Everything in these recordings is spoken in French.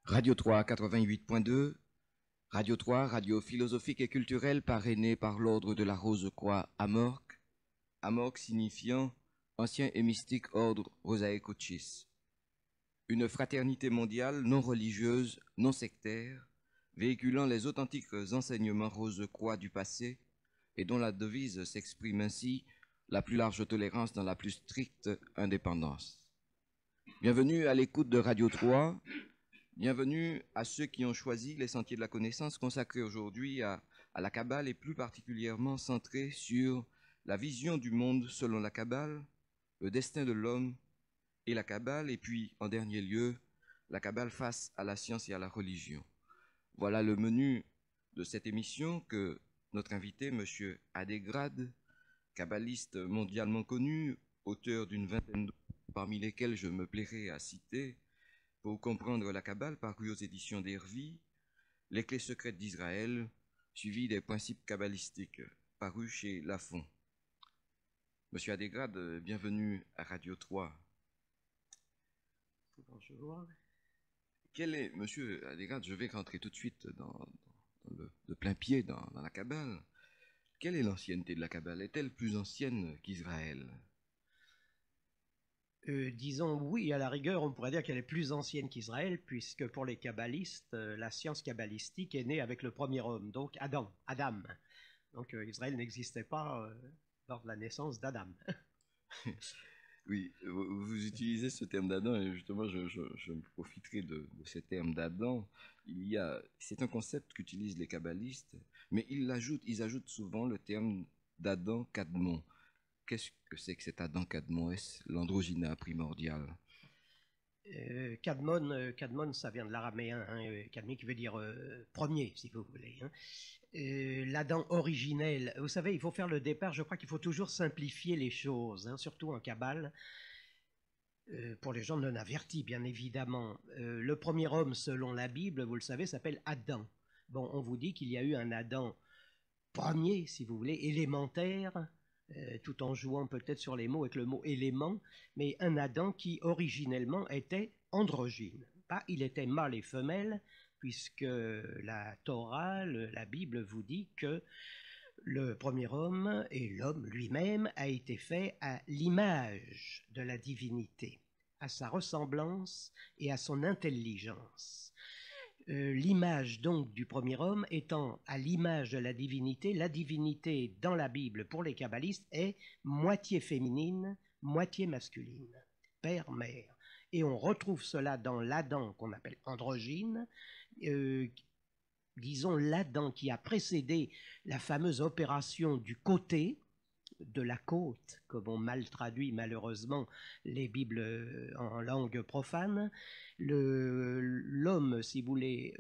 Radio 3 88.2, Radio 3, radio philosophique et culturelle parrainée par l'ordre de la Rose-Croix Amorque, Amorque signifiant ancien et mystique ordre Rosae Cochis. Une fraternité mondiale non religieuse, non sectaire, véhiculant les authentiques enseignements Rose-Croix du passé et dont la devise s'exprime ainsi: la plus large tolérance dans la plus stricte indépendance. Bienvenue à l'écoute de Radio 3. Bienvenue à ceux qui ont choisi les sentiers de la connaissance consacrés aujourd'hui à la Kabbale et plus particulièrement centrés sur la vision du monde selon la Kabbale, le destin de l'homme et la Kabbale, et puis en dernier lieu, la Kabbale face à la science et à la religion. Voilà le menu de cette émission que notre invité, M. Adégrad, kabbaliste mondialement connu, auteur d'une vingtaine d'ouvrages, parmi lesquels je me plairai à citer Pour comprendre la Kabbale, paru aux éditions d'Hervy, Les clés secrètes d'Israël, suivi des principes kabbalistiques, paru chez Lafon. Monsieur Adégrad, bienvenue à Radio 3. Bonjour. Monsieur Adégrad, je vais rentrer tout de suite de plein pied dans la Kabbale. Quelle est l'ancienneté de la Kabbale? Est-elle plus ancienne qu'Israël? Disons oui, à la rigueur, on pourrait dire qu'elle est plus ancienne qu'Israël, puisque pour les kabbalistes, la science kabbalistique est née avec le premier homme, donc Adam. Donc Israël n'existait pas lors de la naissance d'Adam. Oui, vous utilisez ce terme d'Adam, et justement, je me profiterai de ce terme d'Adam. C'est un concept qu'utilisent les kabbalistes, mais ils ajoutent souvent le terme d'Adam Kadmon. Qu'est-ce que c'est que cet Adam Kadmon? Est-ce l'androgyna primordial? Kadmon, ça vient de l'araméen, kadmi qui veut dire premier, si vous voulez. L'Adam originel, vous savez, il faut faire le départ, je crois qu'il faut toujours simplifier les choses, surtout en Kabbale, pour les gens non avertis, bien évidemment. Le premier homme, selon la Bible, vous le savez, s'appelle Adam. Bon, on vous dit qu'il y a eu un Adam premier, si vous voulez, élémentaire, tout en jouant peut-être sur les mots avec le mot élément, mais un Adam qui originellement était androgyne. Il était mâle et femelle, puisque la Torah, la Bible vous dit que le premier homme et l'homme lui-même a été fait à l'image de la divinité, à sa ressemblance et à son intelligence. L'image donc du premier homme étant à l'image de la divinité dans la Bible pour les kabbalistes est moitié féminine, moitié masculine, père-mère. Et on retrouve cela dans l'Adam qu'on appelle androgyne, disons l'Adam qui a précédé la fameuse opération du côté, de la côte, comme on mal traduit malheureusement les Bibles en langue profane, l'homme, si vous voulez,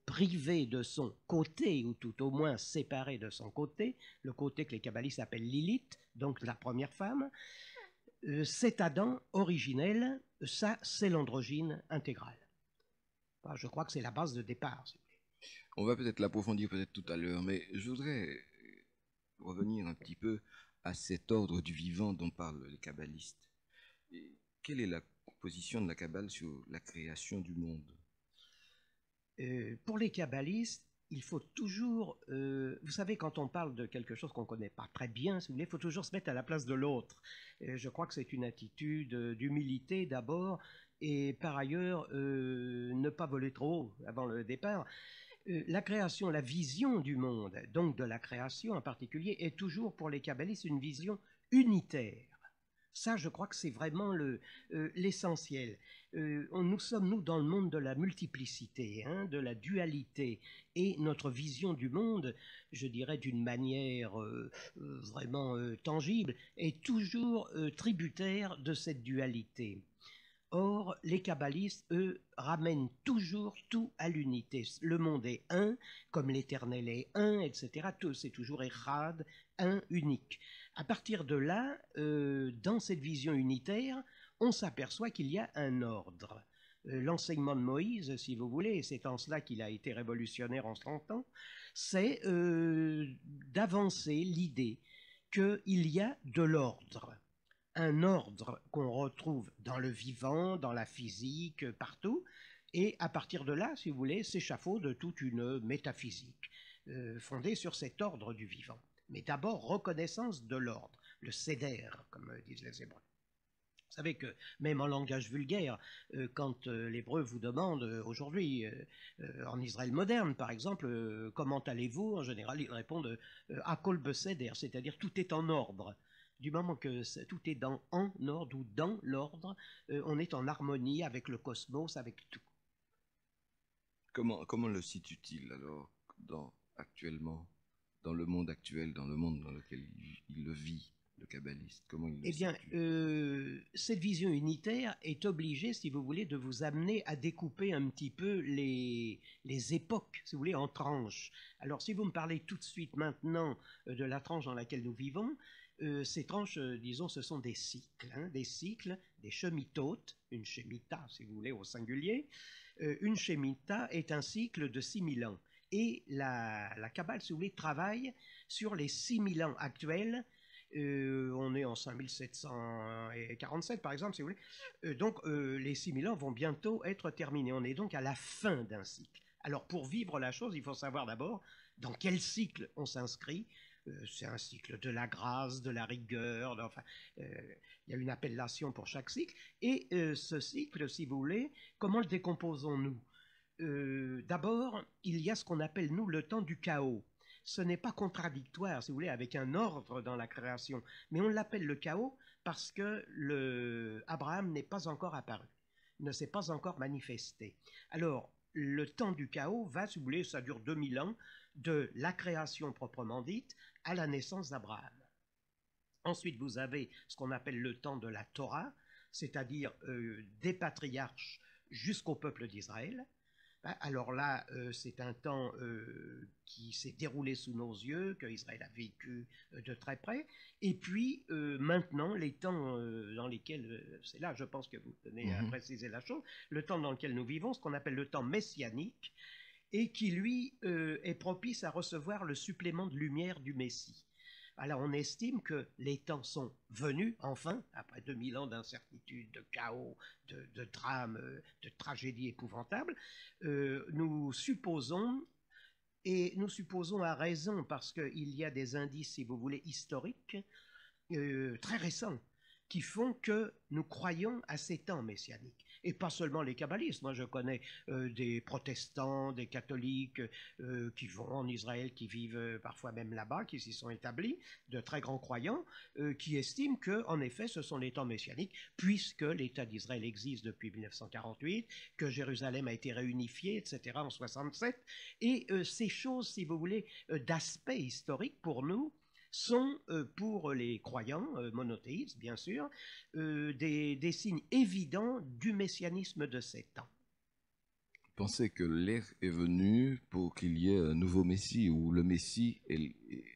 privé de son côté, ou tout au moins séparé de son côté, le côté que les kabbalistes appellent Lilith, donc la première femme, cet Adam originel, ça c'est l'androgyne intégrale. Je crois que c'est la base de départ, si vous voulez. On va peut-être l'approfondir peut-être tout à l'heure, mais je voudrais revenir un petit peu à cet ordre du vivant dont parlent les kabbalistes. Et quelle est la position de la Kabbale sur la création du monde? Pour les kabbalistes, il faut toujours, vous savez, quand on parle de quelque chose qu'on ne connaît pas très bien, si vous voulez, il faut toujours se mettre à la place de l'autre. Je crois que c'est une attitude d'humilité d'abord, et par ailleurs, ne pas voler trop haut avant le départ. La création, la vision du monde, donc de la création en particulier, est toujours pour les kabbalistes une vision unitaire. Ça, je crois que c'est vraiment l'essentiel. Nous sommes, nous, dans le monde de la multiplicité, de la dualité, et notre vision du monde, je dirais d'une manière vraiment tangible, est toujours tributaire de cette dualité. Or, les kabbalistes, eux, ramènent toujours tout à l'unité. Le monde est un, comme l'éternel est un, etc. Tout, c'est toujours Echad, un, unique. À partir de là, dans cette vision unitaire, on s'aperçoit qu'il y a un ordre. L'enseignement de Moïse, si vous voulez, et c'est en cela qu'il a été révolutionnaire en 30 ans, c'est d'avancer l'idée qu'il y a de l'ordre. Un ordre qu'on retrouve dans le vivant, dans la physique, partout, Et à partir de là, si vous voulez, s'échafaude toute une métaphysique fondée sur cet ordre du vivant. Mais d'abord, reconnaissance de l'ordre, le seder, comme disent les Hébreux. Vous savez que même en langage vulgaire, quand l'hébreu vous demande aujourd'hui, en Israël moderne par exemple, comment allez-vous, en général ils répondent Akol beseder, c'est-à-dire tout est en ordre. Du moment que tout est en ordre ou dans l'ordre, on est en harmonie avec le cosmos, avec tout. Comment le situe-t-il alors actuellement, dans le monde actuel, dans le monde dans lequel il le vit, le kabbaliste? Comment il le situe? Cette vision unitaire est obligée, si vous voulez, de vous amener à découper un petit peu les époques, si vous voulez, en tranches. Alors, si vous me parlez tout de suite maintenant de la tranche dans laquelle nous vivons, ces tranches, disons, ce sont des cycles, des shemitotes, une shemita, si vous voulez, au singulier. Une shemita est un cycle de 6000 ans. Et la Kabbale, si vous voulez, travaille sur les 6000 ans actuels. On est en 5747 par exemple, si vous voulez. Donc les 6000 ans vont bientôt être terminés. On est donc à la fin d'un cycle. Alors pour vivre la chose, il faut savoir d'abord dans quel cycle on s'inscrit. C'est un cycle de la grâce, de la rigueur, enfin, il y a une appellation pour chaque cycle. Et ce cycle, si vous voulez, comment le décomposons-nous? D'abord, il y a ce qu'on appelle, nous, le temps du chaos. Ce n'est pas contradictoire, si vous voulez, avec un ordre dans la création, mais on l'appelle le chaos parce que Abraham n'est pas encore apparu, ne s'est pas encore manifesté. Alors, le temps du chaos va, si vous voulez, ça dure 2000 ans, de la création proprement dite à la naissance d'Abraham. Ensuite, vous avez ce qu'on appelle le temps de la Torah, c'est-à-dire des patriarches jusqu'au peuple d'Israël. Alors là, c'est un temps qui s'est déroulé sous nos yeux, que Israël a vécu de très près. Et puis, maintenant, les temps dans lesquels, c'est là, je pense que vous tenez à préciser la chose, le temps dans lequel nous vivons, ce qu'on appelle le temps messianique, et qui, lui, est propice à recevoir le supplément de lumière du Messie. Alors on estime que les temps sont venus, enfin, après 2000 ans d'incertitude, de chaos, de drames, de tragédies épouvantables. Nous supposons, et nous supposons à raison, parce qu'il y a des indices, si vous voulez, historiques, très récents, qui font que nous croyons à ces temps messianiques. Et pas seulement les kabbalistes. Moi, je connais des protestants, des catholiques qui vont en Israël, qui vivent parfois même là-bas, qui s'y sont établis, de très grands croyants, qui estiment que, en effet, ce sont les temps messianiques, puisque l'État d'Israël existe depuis 1948, que Jérusalem a été réunifiée, etc., en 67. Et ces choses, si vous voulez, d'aspect historique pour nous, sont, pour les croyants monothéistes, bien sûr, des signes évidents du messianisme de ces temps. Vous pensez que l'ère est venue pour qu'il y ait un nouveau Messie, ou le Messie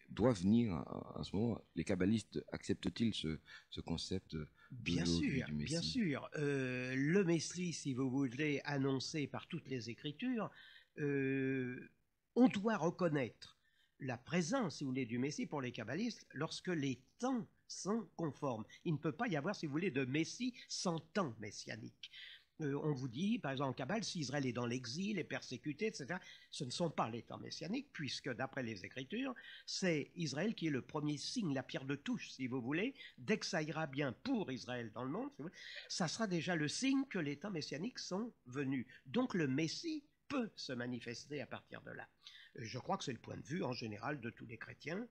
doit venir à ce moment? Les kabbalistes acceptent-ils ce concept bien sûr, du Messie? Bien sûr. Le Messie, si vous voulez, annoncé par toutes les Écritures, on doit reconnaître la présence, si vous voulez, du Messie pour les kabbalistes lorsque les temps sont conformes. Il ne peut pas y avoir, si vous voulez, de Messie sans temps messianique. On vous dit, par exemple en Kabbale, si Israël est dans l'exil, est persécuté, etc., ce ne sont pas les temps messianiques, puisque d'après les Écritures, c'est Israël qui est le premier signe, la pierre de touche, si vous voulez. Dès que ça ira bien pour Israël dans le monde, si vous voulez, ça sera déjà le signe que les temps messianiques sont venus. Donc le Messie peut se manifester à partir de là. Je crois que c'est le point de vue en général de tous les chrétiens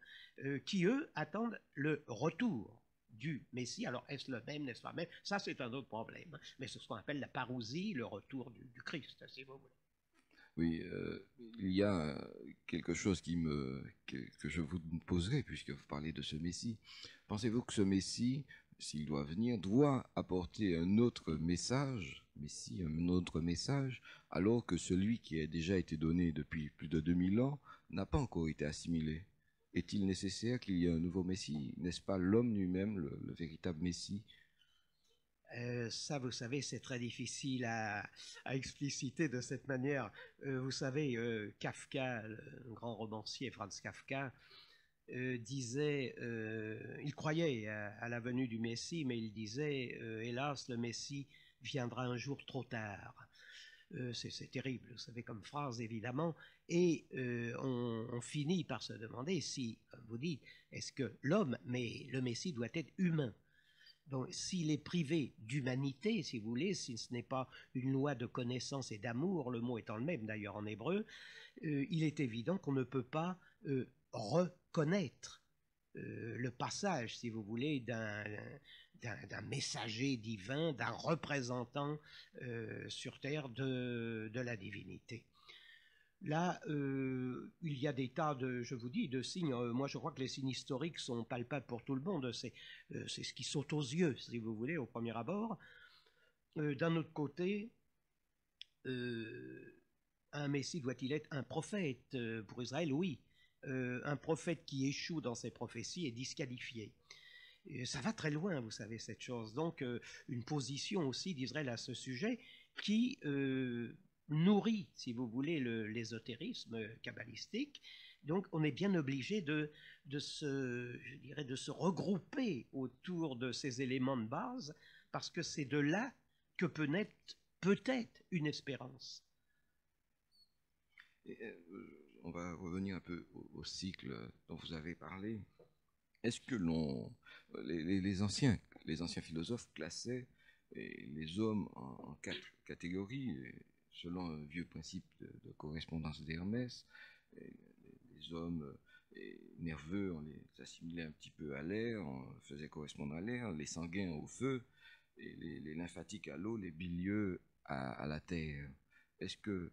qui, eux, attendent le retour du Messie. Alors, est-ce le même, n'est-ce pas même? Ça, c'est un autre problème. Mais c'est ce qu'on appelle la parousie, le retour du Christ, si vous voulez. Oui, il y a quelque chose que je vous poserai, puisque vous parlez de ce Messie. Pensez-vous que ce Messie, s'il doit venir, doit apporter un autre message, alors que celui qui a déjà été donné depuis plus de 2000 ans n'a pas encore été assimilé? Est-il nécessaire qu'il y ait un nouveau Messie? N'est-ce pas l'homme lui-même, le véritable Messie? Ça, vous savez, c'est très difficile à expliciter de cette manière. Vous savez, Kafka, le grand romancier Franz Kafka, disait, il croyait à la venue du Messie, mais il disait, hélas, le Messie viendra un jour trop tard. C'est terrible, vous savez, comme phrase, évidemment. Et on finit par se demander si, comme vous dites, est-ce que l'homme, mais le Messie doit être humain. Donc, s'il est privé d'humanité, si vous voulez, si ce n'est pas une loi de connaissance et d'amour, le mot étant le même d'ailleurs en hébreu, il est évident qu'on ne peut pas reconnaître le passage, si vous voulez, d'un messager divin, d'un représentant sur terre de la divinité. Là, il y a des tas de, je vous dis, de signes. Moi, je crois que les signes historiques sont palpables pour tout le monde. C'est ce qui saute aux yeux, si vous voulez, au premier abord. D'un autre côté, un Messie doit-il être un prophète pour Israël? Oui. Un prophète qui échoue dans ses prophéties est disqualifié. Ça va très loin, vous savez, cette chose. Donc, une position aussi d'Israël à ce sujet qui nourrit, si vous voulez, l'ésotérisme kabbalistique. Donc, on est bien obligé de se regrouper autour de ces éléments de base, parce que c'est de là que peut naître peut-être une espérance. Et, on va revenir un peu au cycle dont vous avez parlé. Est-ce que les anciens philosophes classaient les hommes en 4 catégories, selon un vieux principe de correspondance d'Hermès? Les hommes nerveux, on les assimilait un petit peu à l'air, on faisait correspondre à l'air, les sanguins au feu, et les lymphatiques à l'eau, les bilieux à la terre. Est-ce que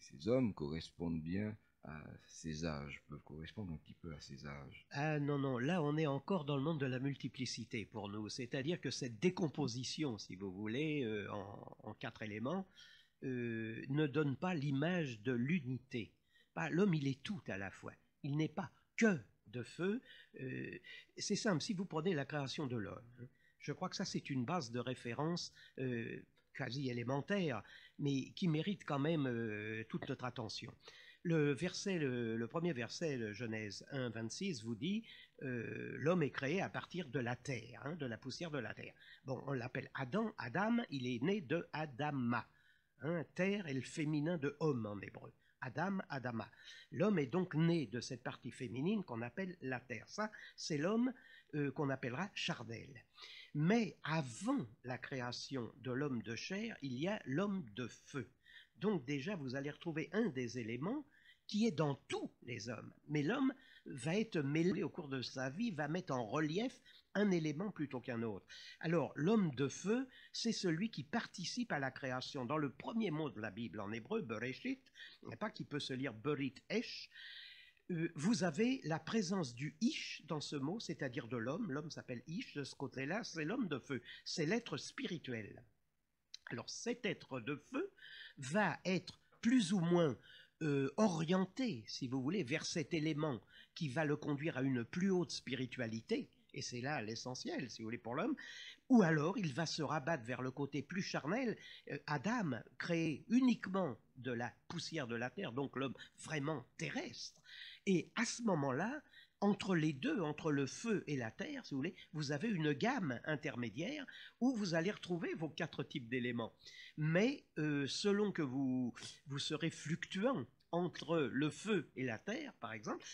ces hommes correspondent bien à ces âges, peuvent correspondre un petit peu à ces âges? Ah non, non, là on est encore dans le monde de la multiplicité pour nous, c'est-à-dire que cette décomposition, si vous voulez, en 4 éléments, ne donne pas l'image de l'unité. L'homme, il est tout à la fois, il n'est pas que de feu. C'est simple, si vous prenez la création de l'homme, je crois que ça c'est une base de référence quasi élémentaire, mais qui mérite quand même toute notre attention. Le premier verset de Genèse 1, 26 vous dit l'homme est créé à partir de la terre, de la poussière de la terre. Bon, on l'appelle Adam. Adam, il est né de Adama. Terre est le féminin de homme en hébreu. Adam, Adama. L'homme est donc né de cette partie féminine qu'on appelle la terre. Ça, c'est l'homme qu'on appellera Chardel. Mais avant la création de l'homme de chair, il y a l'homme de feu. Donc déjà, vous allez retrouver un des éléments qui est dans tous les hommes. Mais l'homme va être mêlé au cours de sa vie, va mettre en relief un élément plutôt qu'un autre. Alors, l'homme de feu, c'est celui qui participe à la création. Dans le premier mot de la Bible en hébreu, Bereshit, pas qui peut se lire Berit Esh, vous avez la présence du Ish dans ce mot, c'est-à-dire de l'homme. L'homme s'appelle Ish, de ce côté-là, c'est l'homme de feu. C'est l'être spirituel. Alors, cet être de feu va être plus ou moins orienté, si vous voulez, vers cet élément qui va le conduire à une plus haute spiritualité, et c'est là l'essentiel, si vous voulez, pour l'homme, ou alors il va se rabattre vers le côté plus charnel. Adam, créé uniquement de la poussière de la terre, donc l'homme vraiment terrestre, et à ce moment-là, entre les deux, entre le feu et la terre, si vous voulez, vous avez une gamme intermédiaire où vous allez retrouver vos 4 types d'éléments. Mais selon que vous serez fluctuant entre le feu et la terre, par exemple,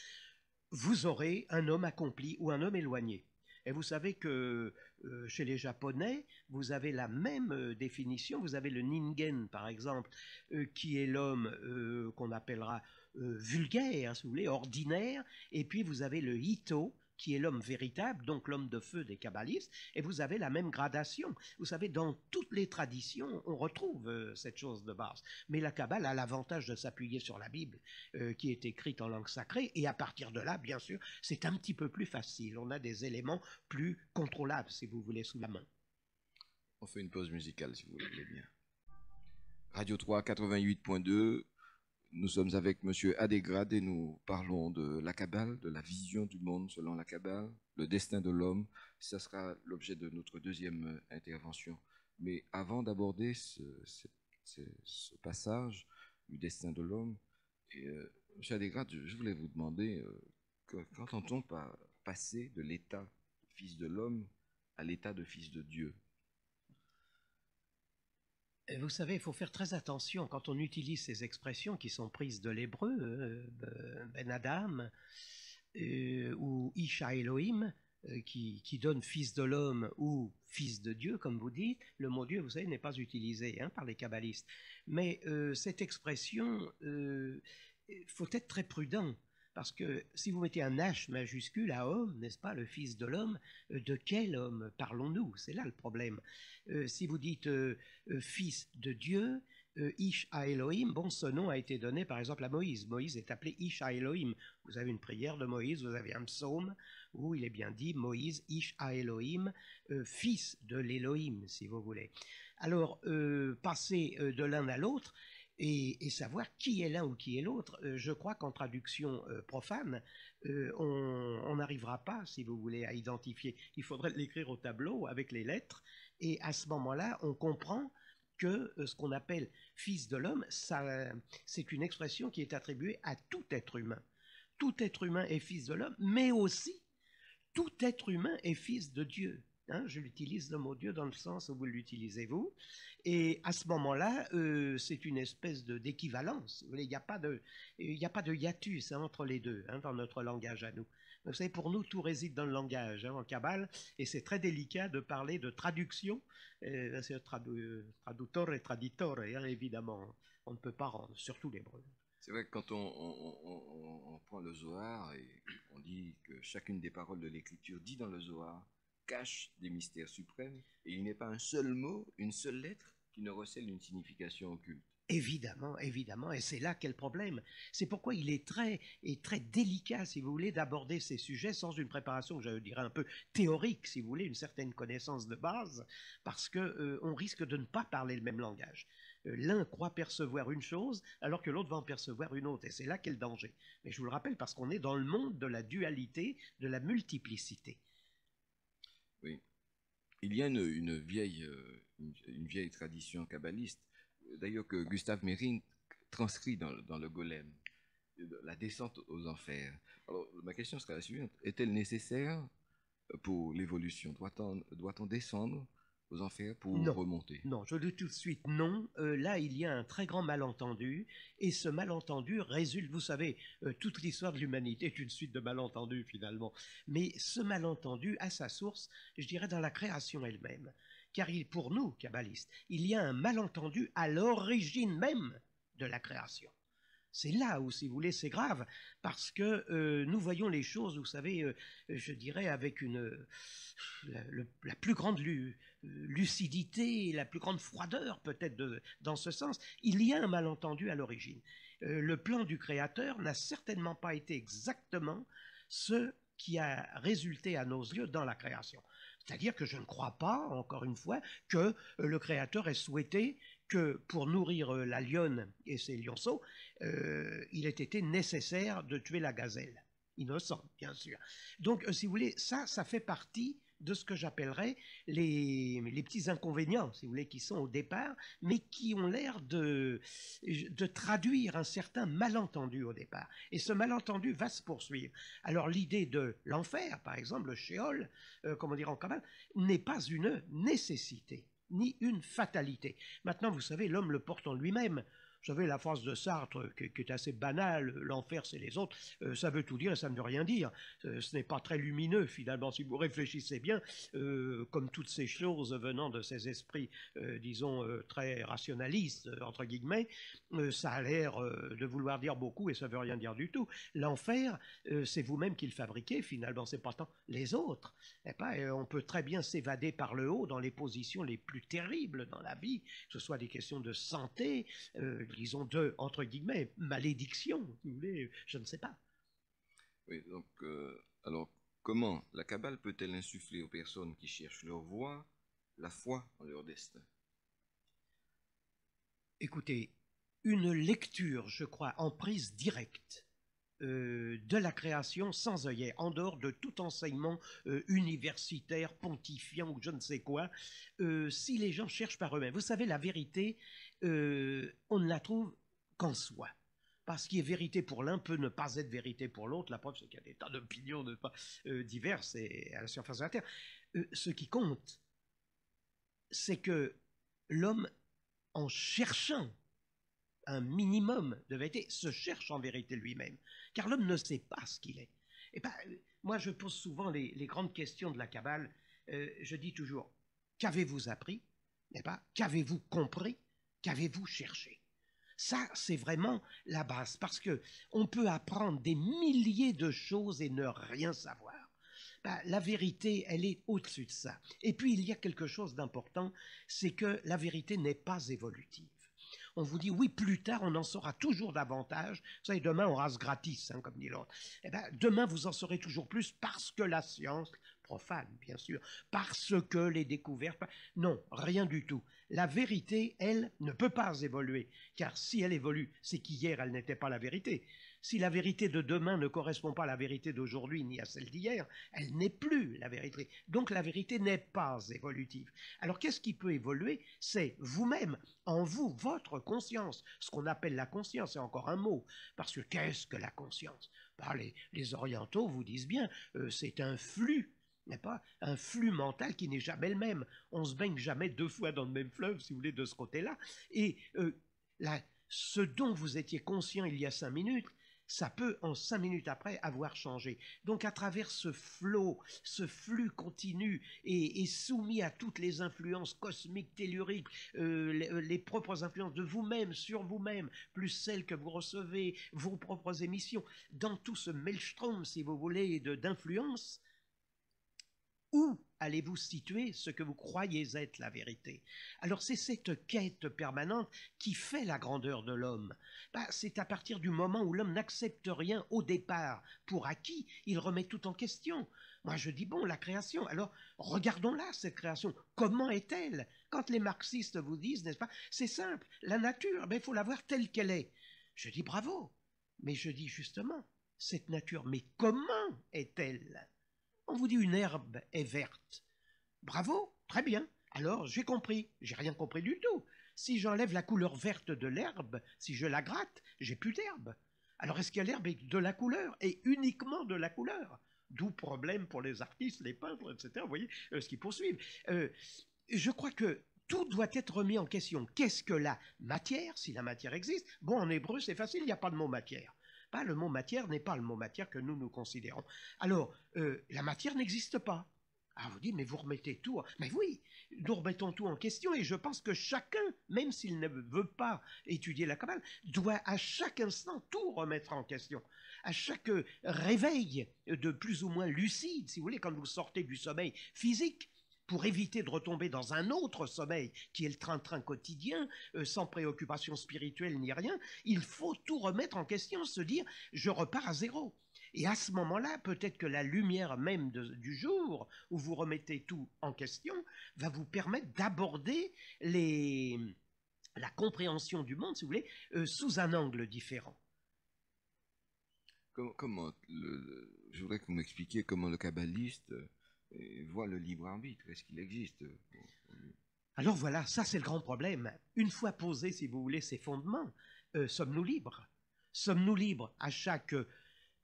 vous aurez un homme accompli ou un homme éloigné. Et vous savez que chez les Japonais, vous avez la même définition. Vous avez le ningen, par exemple, qui est l'homme qu'on appellera vulgaire, si vous voulez, ordinaire. Et puis vous avez le hito, qui est l'homme véritable, donc l'homme de feu des kabbalistes, et vous avez la même gradation. Vous savez, dans toutes les traditions, on retrouve cette chose de base. Mais la Kabbale a l'avantage de s'appuyer sur la Bible, qui est écrite en langue sacrée, et à partir de là, bien sûr, c'est un petit peu plus facile. On a des éléments plus contrôlables, si vous voulez, sous la main. On fait une pause musicale, si vous voulez bien. Radio 3, 88.2. Nous sommes avec Monsieur Adégrade et nous parlons de la Kabbale, de la vision du monde selon la Kabbale, le destin de l'homme. Ça sera l'objet de notre deuxième intervention. Mais avant d'aborder ce passage du destin de l'homme, Monsieur Adégrade, je voulais vous demander, qu'entend-on par passer de l'état de fils de l'homme à l'état de fils de Dieu? Vous savez, il faut faire très attention quand on utilise ces expressions qui sont prises de l'hébreu, Ben Adam, ou Isha Elohim, qui donne fils de l'homme ou fils de Dieu, comme vous dites. Le mot Dieu, vous savez, n'est pas utilisé par les kabbalistes. Mais cette expression, il faut être très prudent. Parce que si vous mettez un H majuscule à homme, n'est-ce pas, le fils de l'homme, de quel homme parlons-nous? C'est là le problème. Si vous dites fils de Dieu, Ish à Elohim, bon, ce nom a été donné par exemple à Moïse. Moïse est appelé Ish à Elohim. Vous avez une prière de Moïse, vous avez un psaume où il est bien dit Moïse, Ish à Elohim, fils de l'Elohim, si vous voulez. Alors, passer de l'un à l'autre, et savoir qui est l'un ou qui est l'autre, je crois qu'en traduction profane, on n'arrivera pas, si vous voulez, à identifier. Il faudrait l'écrire au tableau avec les lettres, et à ce moment-là, on comprend que ce qu'on appelle fils de l'homme, c'est une expression qui est attribuée à tout être humain. Tout être humain est fils de l'homme, mais aussi tout être humain est fils de Dieu. Je l'utilise le mot Dieu dans le sens où vous l'utilisez vous. Et à ce moment-là, c'est une espèce d'équivalence. Il n'y a pas de hiatus entre les deux dans notre langage à nous. Vous savez, pour nous, tout réside dans le langage, en Kabbale, et c'est très délicat de parler de traduction. C'est traductor et traditore, évidemment. On ne peut pas rendre, surtout l'hébreu. C'est vrai que quand on prend le Zohar et on dit que chacune des paroles de l'Écriture dit dans le Zohar cache des mystères suprêmes et il n'est pas un seul mot, une seule lettre qui ne recèle une signification occulte. Évidemment, évidemment, et c'est là qu'est le problème. C'est pourquoi il est très délicat, si vous voulez, d'aborder ces sujets sans une préparation, je dirais un peu théorique, si vous voulez, une certaine connaissance de base, parce que on risque de ne pas parler le même langage. L'un croit percevoir une chose, alors que l'autre va en percevoir une autre, et c'est là qu'est le danger. Mais je vous le rappelle, parce qu'on est dans le monde de la dualité, de la multiplicité. Oui. Il y a une vieille tradition kabbaliste, d'ailleurs que Gustave Mérine transcrit dans le Golem, la descente aux enfers. Alors, ma question sera la suivante. Est-elle nécessaire pour l'évolution? Doit-on descendre aux enfers pour remonter? Non, je dis tout de suite non. Là, il y a un très grand malentendu, et ce malentendu résulte, vous savez, toute l'histoire de l'humanité est une suite de malentendus finalement, mais ce malentendu a sa source, je dirais, dans la création elle-même. Car pour nous, kabbalistes, il y a un malentendu à l'origine même de la création. C'est là où, si vous voulez, c'est grave, parce que nous voyons les choses, vous savez, je dirais, avec la plus grande lucidité, la plus grande froideur peut-être dans ce sens. Il y a un malentendu à l'origine. Le plan du Créateur n'a certainement pas été exactement ce qui a résulté à nos yeux dans la création. C'est-à-dire que je ne crois pas, encore une fois, que le Créateur ait souhaité que pour nourrir la lionne et ses lionceaux, il ait été nécessaire de tuer la gazelle. Innocent, bien sûr. Donc, si vous voulez, ça fait partie de ce que j'appellerais les petits inconvénients, si vous voulez, qui sont au départ, mais qui ont l'air de traduire un certain malentendu au départ. Et ce malentendu va se poursuivre. Alors l'idée de l'enfer, par exemple, le Sheol, comment dire en Kabbale, n'est pas une nécessité, ni une fatalité. Maintenant, vous savez, l'homme le porte en lui-même. Vous savez, la phrase de Sartre, qui est assez banale, l'enfer c'est les autres, ça veut tout dire et ça ne veut rien dire. Ce n'est pas très lumineux finalement, si vous réfléchissez bien, comme toutes ces choses venant de ces esprits, disons, très rationalistes, entre guillemets, ça a l'air de vouloir dire beaucoup et ça ne veut rien dire du tout. L'enfer, c'est vous-même qui le fabriquez finalement, c'est pas tant les autres. On peut très bien s'évader par le haut dans les positions les plus terribles dans la vie, que ce soit des questions de santé, disons de, entre guillemets, malédiction, si vous voulez, je ne sais pas. Oui, donc, alors, comment la Kabbale peut-elle insuffler aux personnes qui cherchent leur voie la foi en leur destin? Écoutez, une lecture, je crois, en prise directe de la création sans œillet, en dehors de tout enseignement universitaire, pontifiant ou je ne sais quoi, si les gens cherchent par eux-mêmes. Vous savez, la vérité, on ne la trouve qu'en soi. Parce qu'il est vérité pour l'un peut ne pas être vérité pour l'autre. La preuve, c'est qu'il y a des tas d'opinions diverses et à la surface de la Terre. Ce qui compte, c'est que l'homme, en cherchant un minimum de vérité, se cherche en vérité lui-même. Car l'homme ne sait pas ce qu'il est. Et ben, moi, je pose souvent les grandes questions de la Kabbale. Je dis toujours, qu'avez-vous appris? Eh ben, qu'avez-vous compris? Qu'avez-vous cherché? Ça, c'est vraiment la base, parce que on peut apprendre des milliers de choses et ne rien savoir. Ben, la vérité, elle est au-dessus de ça. Et puis, il y a quelque chose d'important, c'est que la vérité n'est pas évolutive. On vous dit, oui, plus tard, on en saura toujours davantage. Vous savez, demain, on rase gratis, hein, comme dit l'autre. Eh ben, demain, vous en saurez toujours plus parce que la science, profane, bien sûr, parce que les découvertes... Non, rien du tout. La vérité, elle, ne peut pas évoluer, car si elle évolue, c'est qu'hier, elle n'était pas la vérité. Si la vérité de demain ne correspond pas à la vérité d'aujourd'hui ni à celle d'hier, elle n'est plus la vérité. Donc la vérité n'est pas évolutive. Alors qu'est-ce qui peut évoluer? C'est vous-même, en vous, votre conscience. Ce qu'on appelle la conscience, c'est encore un mot. Parce que qu'est-ce que la conscience? Ben, les orientaux vous disent bien, c'est un flux. N'est pas un flux mental qui n'est jamais le même. On se baigne jamais deux fois dans le même fleuve, si vous voulez, de ce côté-là. Et ce dont vous étiez conscient il y a 5 minutes, ça peut, en 5 minutes après, avoir changé. Donc, à travers ce flot, ce flux continu et soumis à toutes les influences cosmiques, telluriques, les propres influences de vous-même, sur vous-même, plus celles que vous recevez, vos propres émissions, dans tout ce maelstrom, si vous voulez, d'influence, où allez-vous situer ce que vous croyez être la vérité? Alors c'est cette quête permanente qui fait la grandeur de l'homme. C'est à partir du moment où l'homme n'accepte rien au départ pour acquis, il remet tout en question. Moi je dis bon, la création, alors regardons-la cette création, comment est-elle? Quand les marxistes vous disent, n'est-ce pas, c'est simple, la nature, il faut la voir telle qu'elle est. Je dis bravo, mais je dis justement, cette nature, mais comment est-elle? On vous dit une herbe est verte. Bravo, très bien. Alors j'ai compris. J'ai rien compris du tout. Si j'enlève la couleur verte de l'herbe, si je la gratte, j'ai plus d'herbe. Alors est-ce que l'herbe est de la couleur et uniquement de la couleur? D'où problème pour les artistes, les peintres, etc. Vous voyez ce qu'ils poursuivent. Je crois que tout doit être remis en question. Qu'est-ce que la matière, si la matière existe? Bon, en hébreu, c'est facile, il n'y a pas de mot matière. Le mot matière n'est pas le mot matière que nous considérons. Alors, la matière n'existe pas. Ah, vous dites, mais vous remettez tout... Mais oui, nous remettons tout en question et je pense que chacun, même s'il ne veut pas étudier la Kabbale, doit à chaque instant tout remettre en question. À chaque réveil de plus ou moins lucide, si vous voulez, quand vous sortez du sommeil physique, pour éviter de retomber dans un autre sommeil qui est le train-train quotidien, sans préoccupation spirituelle ni rien, il faut tout remettre en question, se dire « je repars à zéro ». Et à ce moment-là, peut-être que la lumière même du jour, où vous remettez tout en question, va vous permettre d'aborder la compréhension du monde, si vous voulez, sous un angle différent. Je voudrais que vous m'expliquiez comment le kabbaliste voit le libre arbitre. Est-ce qu'il existe? Alors voilà, ça c'est le grand problème. Une fois posés, si vous voulez, ces fondements, sommes-nous libres? Sommes-nous libres à chaque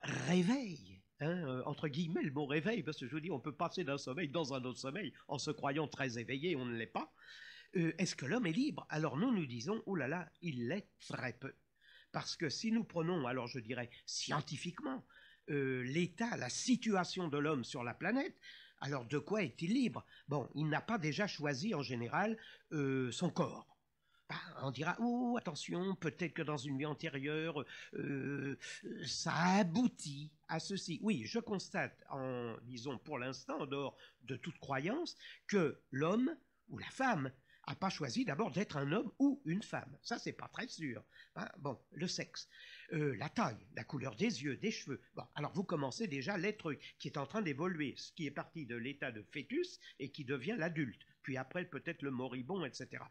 réveil, entre guillemets le mot réveil, parce que je vous dis, on peut passer d'un sommeil dans un autre sommeil en se croyant très éveillé, on ne l'est pas. Est-ce que l'homme est libre? Alors nous disons, oh là là, il l'est très peu. Parce que si nous prenons, alors je dirais scientifiquement, l'état, la situation de l'homme sur la planète, alors de quoi est-il libre? Bon, il n'a pas déjà choisi en général son corps. On dira, oh attention, peut-être que dans une vie antérieure, ça aboutit à ceci. Oui, je constate, disons pour l'instant, en dehors de toute croyance, que l'homme ou la femme n'a pas choisi d'abord d'être un homme ou une femme. Ça, c'est pas très sûr. Bon, le sexe, la taille, la couleur des yeux, des cheveux. Bon, alors vous commencez déjà l'être qui est en train d'évoluer, ce qui est parti de l'état de fœtus et qui devient l'adulte. Puis après, peut-être le moribond, etc.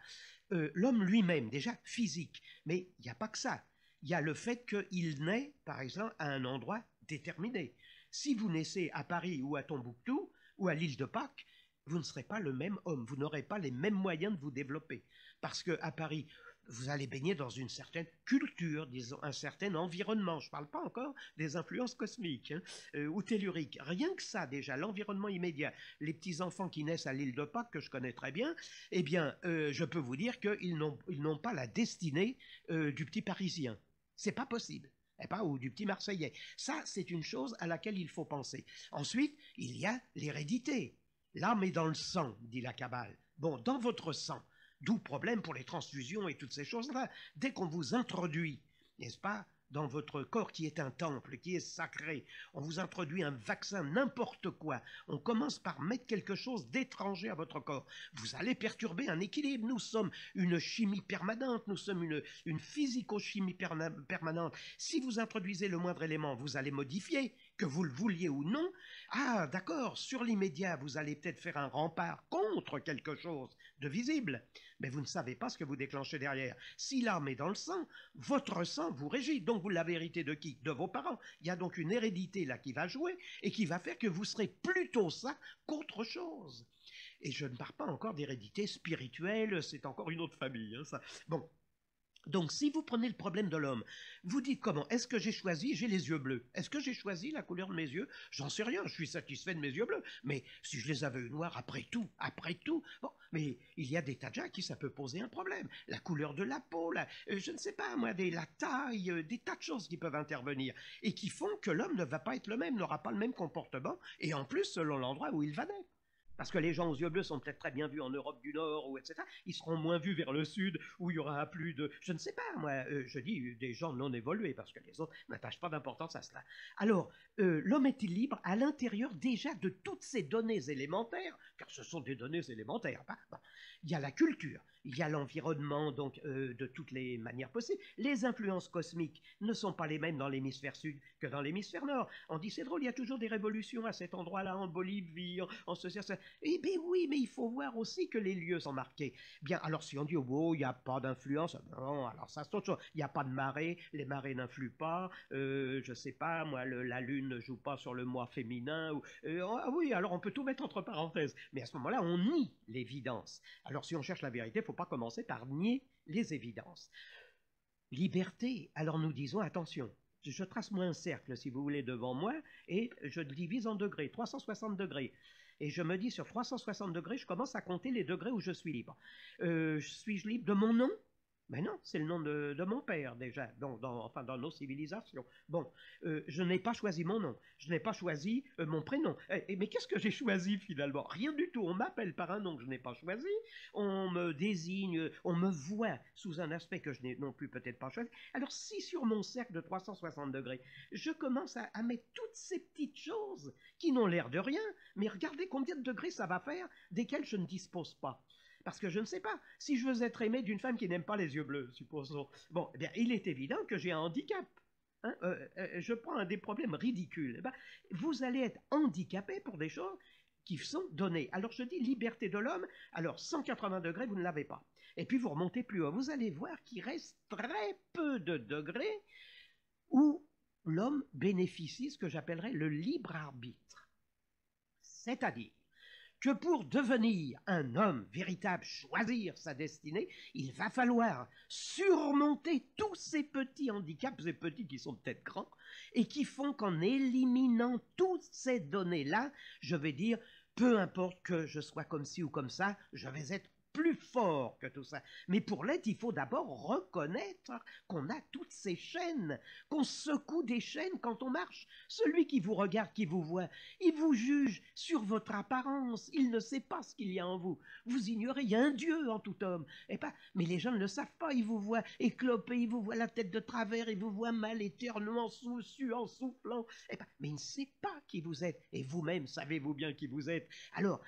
L'homme lui-même, déjà physique, mais il n'y a pas que ça. Il y a le fait qu'il naît, par exemple, à un endroit déterminé. Si vous naissez à Paris ou à Tombouctou ou à l'île de Pâques, vous ne serez pas le même homme, vous n'aurez pas les mêmes moyens de vous développer. Parce qu'à Paris, vous allez baigner dans une certaine culture, disons, un certain environnement. Je ne parle pas encore des influences cosmiques ou telluriques. Rien que ça, déjà, l'environnement immédiat. Les petits-enfants qui naissent à l'île de Pâques, que je connais très bien, eh bien, je peux vous dire qu'ils n'ont pas la destinée du petit Parisien. C'est pas possible. Ou du petit Marseillais. Ça, c'est une chose à laquelle il faut penser. Ensuite, il y a l'hérédité. L'âme est dans le sang, dit la Kabbale. Bon, dans votre sang. D'où problème pour les transfusions et toutes ces choses-là. Dès qu'on vous introduit, n'est-ce pas, dans votre corps qui est un temple, qui est sacré, on vous introduit un vaccin, n'importe quoi, on commence par mettre quelque chose d'étranger à votre corps. Vous allez perturber un équilibre. Nous sommes une chimie permanente, nous sommes une physico-chimie permanente. Si vous introduisez le moindre élément, vous allez modifier, que vous le vouliez ou non. Ah, d'accord, sur l'immédiat, vous allez peut-être faire un rempart contre quelque chose de visible, mais vous ne savez pas ce que vous déclenchez derrière. Si l'âme est dans le sang, votre sang vous régit. Donc vous l'avez hérité de qui? De vos parents. Il y a donc une hérédité là qui va jouer et qui va faire que vous serez plutôt ça qu'autre chose. Et je ne parle pas encore d'hérédité spirituelle, c'est encore une autre famille, ça. Bon. Donc, si vous prenez le problème de l'homme, vous dites comment? Est-ce que j'ai choisi? J'ai les yeux bleus. Est-ce que j'ai choisi la couleur de mes yeux? J'en sais rien, je suis satisfait de mes yeux bleus. Mais si je les avais eu noirs, après tout, bon, mais il y a des tas de gens à qui ça peut poser un problème. La couleur de la peau, je ne sais pas moi, la taille, des tas de choses qui peuvent intervenir et qui font que l'homme ne va pas être le même, n'aura pas le même comportement et en plus selon l'endroit où il va naître. Parce que les gens aux yeux bleus sont peut-être très bien vus en Europe du Nord, ou etc. Ils seront moins vus vers le Sud, où il y aura plus de... Je ne sais pas, moi, je dis des gens non évolués, parce que les autres n'attachent pas d'importance à cela. Alors, l'homme est-il libre à l'intérieur déjà de toutes ces données élémentaires, car ce sont des données élémentaires. Bon. Il y a la culture, il y a l'environnement, donc de toutes les manières possibles. Les influences cosmiques ne sont pas les mêmes dans l'hémisphère sud que dans l'hémisphère nord. On dit, c'est drôle, il y a toujours des révolutions à cet endroit-là, en Bolivie, en ceci, ça. Eh bien oui, mais il faut voir aussi que les lieux sont marqués. Bien, alors si on dit, oh, il n'y a pas d'influence, non, alors ça c'est autre chose. Il n'y a pas de marée, les marées n'influent pas, je ne sais pas, moi, la lune ne joue pas sur le mois féminin. Oui, alors on peut tout mettre entre parenthèses. Mais à ce moment-là, on nie l'évidence. Alors si on cherche la vérité, il ne faut pas commencer par nier les évidences. Liberté, alors nous disons, attention, je trace moi un cercle, si vous voulez, devant moi, et je le divise en degrés, 360 degrés. Et je me dis, sur 360 degrés, je commence à compter les degrés où je suis libre. Suis-je libre de mon nom? Ben non, c'est le nom de mon père déjà, dans nos civilisations. Bon, je n'ai pas choisi mon nom, je n'ai pas choisi mon prénom. Mais qu'est-ce que j'ai choisi finalement? Rien du tout, on m'appelle par un nom que je n'ai pas choisi, on me désigne, on me voit sous un aspect que je n'ai non plus peut-être pas choisi. Alors si sur mon cercle de 360 degrés, je commence à mettre toutes ces petites choses qui n'ont l'air de rien, mais regardez combien de degrés ça va faire desquels je ne dispose pas. Parce que je ne sais pas, si je veux être aimé d'une femme qui n'aime pas les yeux bleus, supposons. Bon, eh bien, il est évident que j'ai un handicap. Je prends un des problèmes ridicules. Vous allez être handicapé pour des choses qui sont données. Alors je dis liberté de l'homme, alors 180 degrés, vous ne l'avez pas. Et puis vous remontez plus haut. Vous allez voir qu'il reste très peu de degrés où l'homme bénéficie ce que j'appellerais le libre arbitre. C'est-à-dire que pour devenir un homme véritable, choisir sa destinée, il va falloir surmonter tous ces petits handicaps, ces petits qui sont peut-être grands, et qui font qu'en éliminant toutes ces données-là, je vais dire, peu importe que je sois comme ci ou comme ça, je vais être plus fort que tout ça. Mais pour l'être, il faut d'abord reconnaître qu'on a toutes ces chaînes, qu'on secoue des chaînes quand on marche. Celui qui vous regarde, qui vous voit, il vous juge sur votre apparence. Il ne sait pas ce qu'il y a en vous. Vous ignorez, il y a un Dieu en tout homme. Mais les gens ne le savent pas. Ils vous voient éclopé, ils vous voient la tête de travers, ils vous voient mal, éternuant, suant, soufflant. Mais il ne sait pas qui vous êtes. Et vous-même, savez-vous bien qui vous êtes. Alors,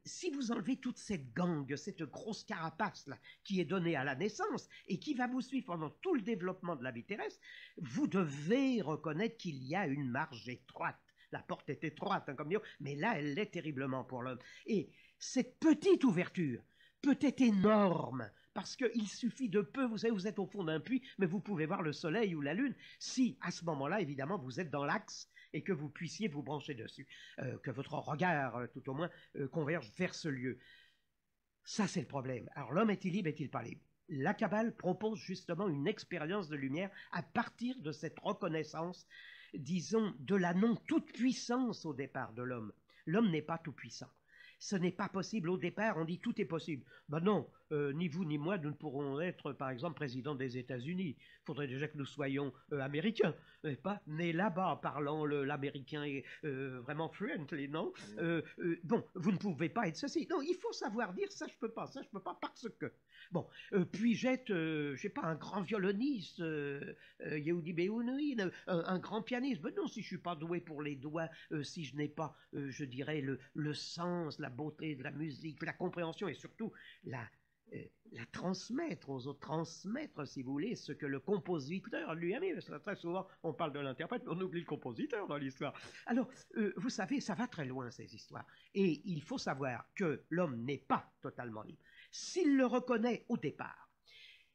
si vous enlevez toute cette gangue, cette grosse carapace là, qui est donnée à la naissance et qui va vous suivre pendant tout le développement de la vie terrestre, vous devez reconnaître qu'il y a une marge étroite. La porte est étroite, comme dire, mais là, elle l'est terriblement pour l'homme. Et cette petite ouverture peut être énorme, parce qu'il suffit de peu, vous savez, vous êtes au fond d'un puits, mais vous pouvez voir le soleil ou la lune, si à ce moment-là, évidemment, vous êtes dans l'axe et que vous puissiez vous brancher dessus, que votre regard, tout au moins, converge vers ce lieu. Ça, c'est le problème. Alors, l'homme est-il libre, est-il pas libre? La Kabbale propose justement une expérience de lumière à partir de cette reconnaissance, disons, de la non-toute-puissance au départ de l'homme. L'homme n'est pas tout-puissant. Ce n'est pas possible. Au départ, on dit tout est possible. Ben non, ni vous ni moi, nous ne pourrons être, par exemple, président des États-Unis. Il faudrait déjà que nous soyons américains, pas nés là-bas, parlant l'américain vraiment fluently, non bon, vous ne pouvez pas être ceci. Non, il faut savoir dire ça je peux pas parce que. Bon, puis-je être, je sais pas, un grand violoniste, Yehudi Menuhin, un grand pianiste. Ben non, si je suis pas doué pour les doigts, si je n'ai pas, je dirais, le sens, la beauté de la musique, la compréhension et surtout la transmettre aux autres, transmettre, si vous voulez, ce que le compositeur lui a mis. Très souvent, on parle de l'interprète, mais on oublie le compositeur dans l'histoire. Alors, vous savez, ça va très loin, ces histoires. Et il faut savoir que l'homme n'est pas totalement libre. S'il le reconnaît au départ,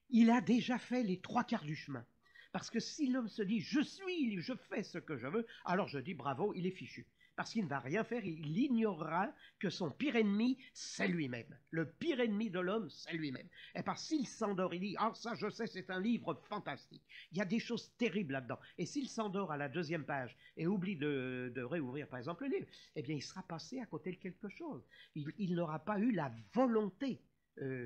il a déjà fait les 3/4 du chemin. Parce que si l'homme se dit « je fais ce que je veux », alors je dis bravo, il est fichu. Parce qu'il ne va rien faire, il ignorera que son pire ennemi, c'est lui-même. Le pire ennemi de l'homme, c'est lui-même. Et parce qu'il s'endort, il dit « Ah, ça, je sais, c'est un livre fantastique. Il y a des choses terribles là-dedans. » Et s'il s'endort à la 2e page et oublie de réouvrir, par exemple, le livre, eh bien, il sera passé à côté de quelque chose. Il n'aura pas eu la volonté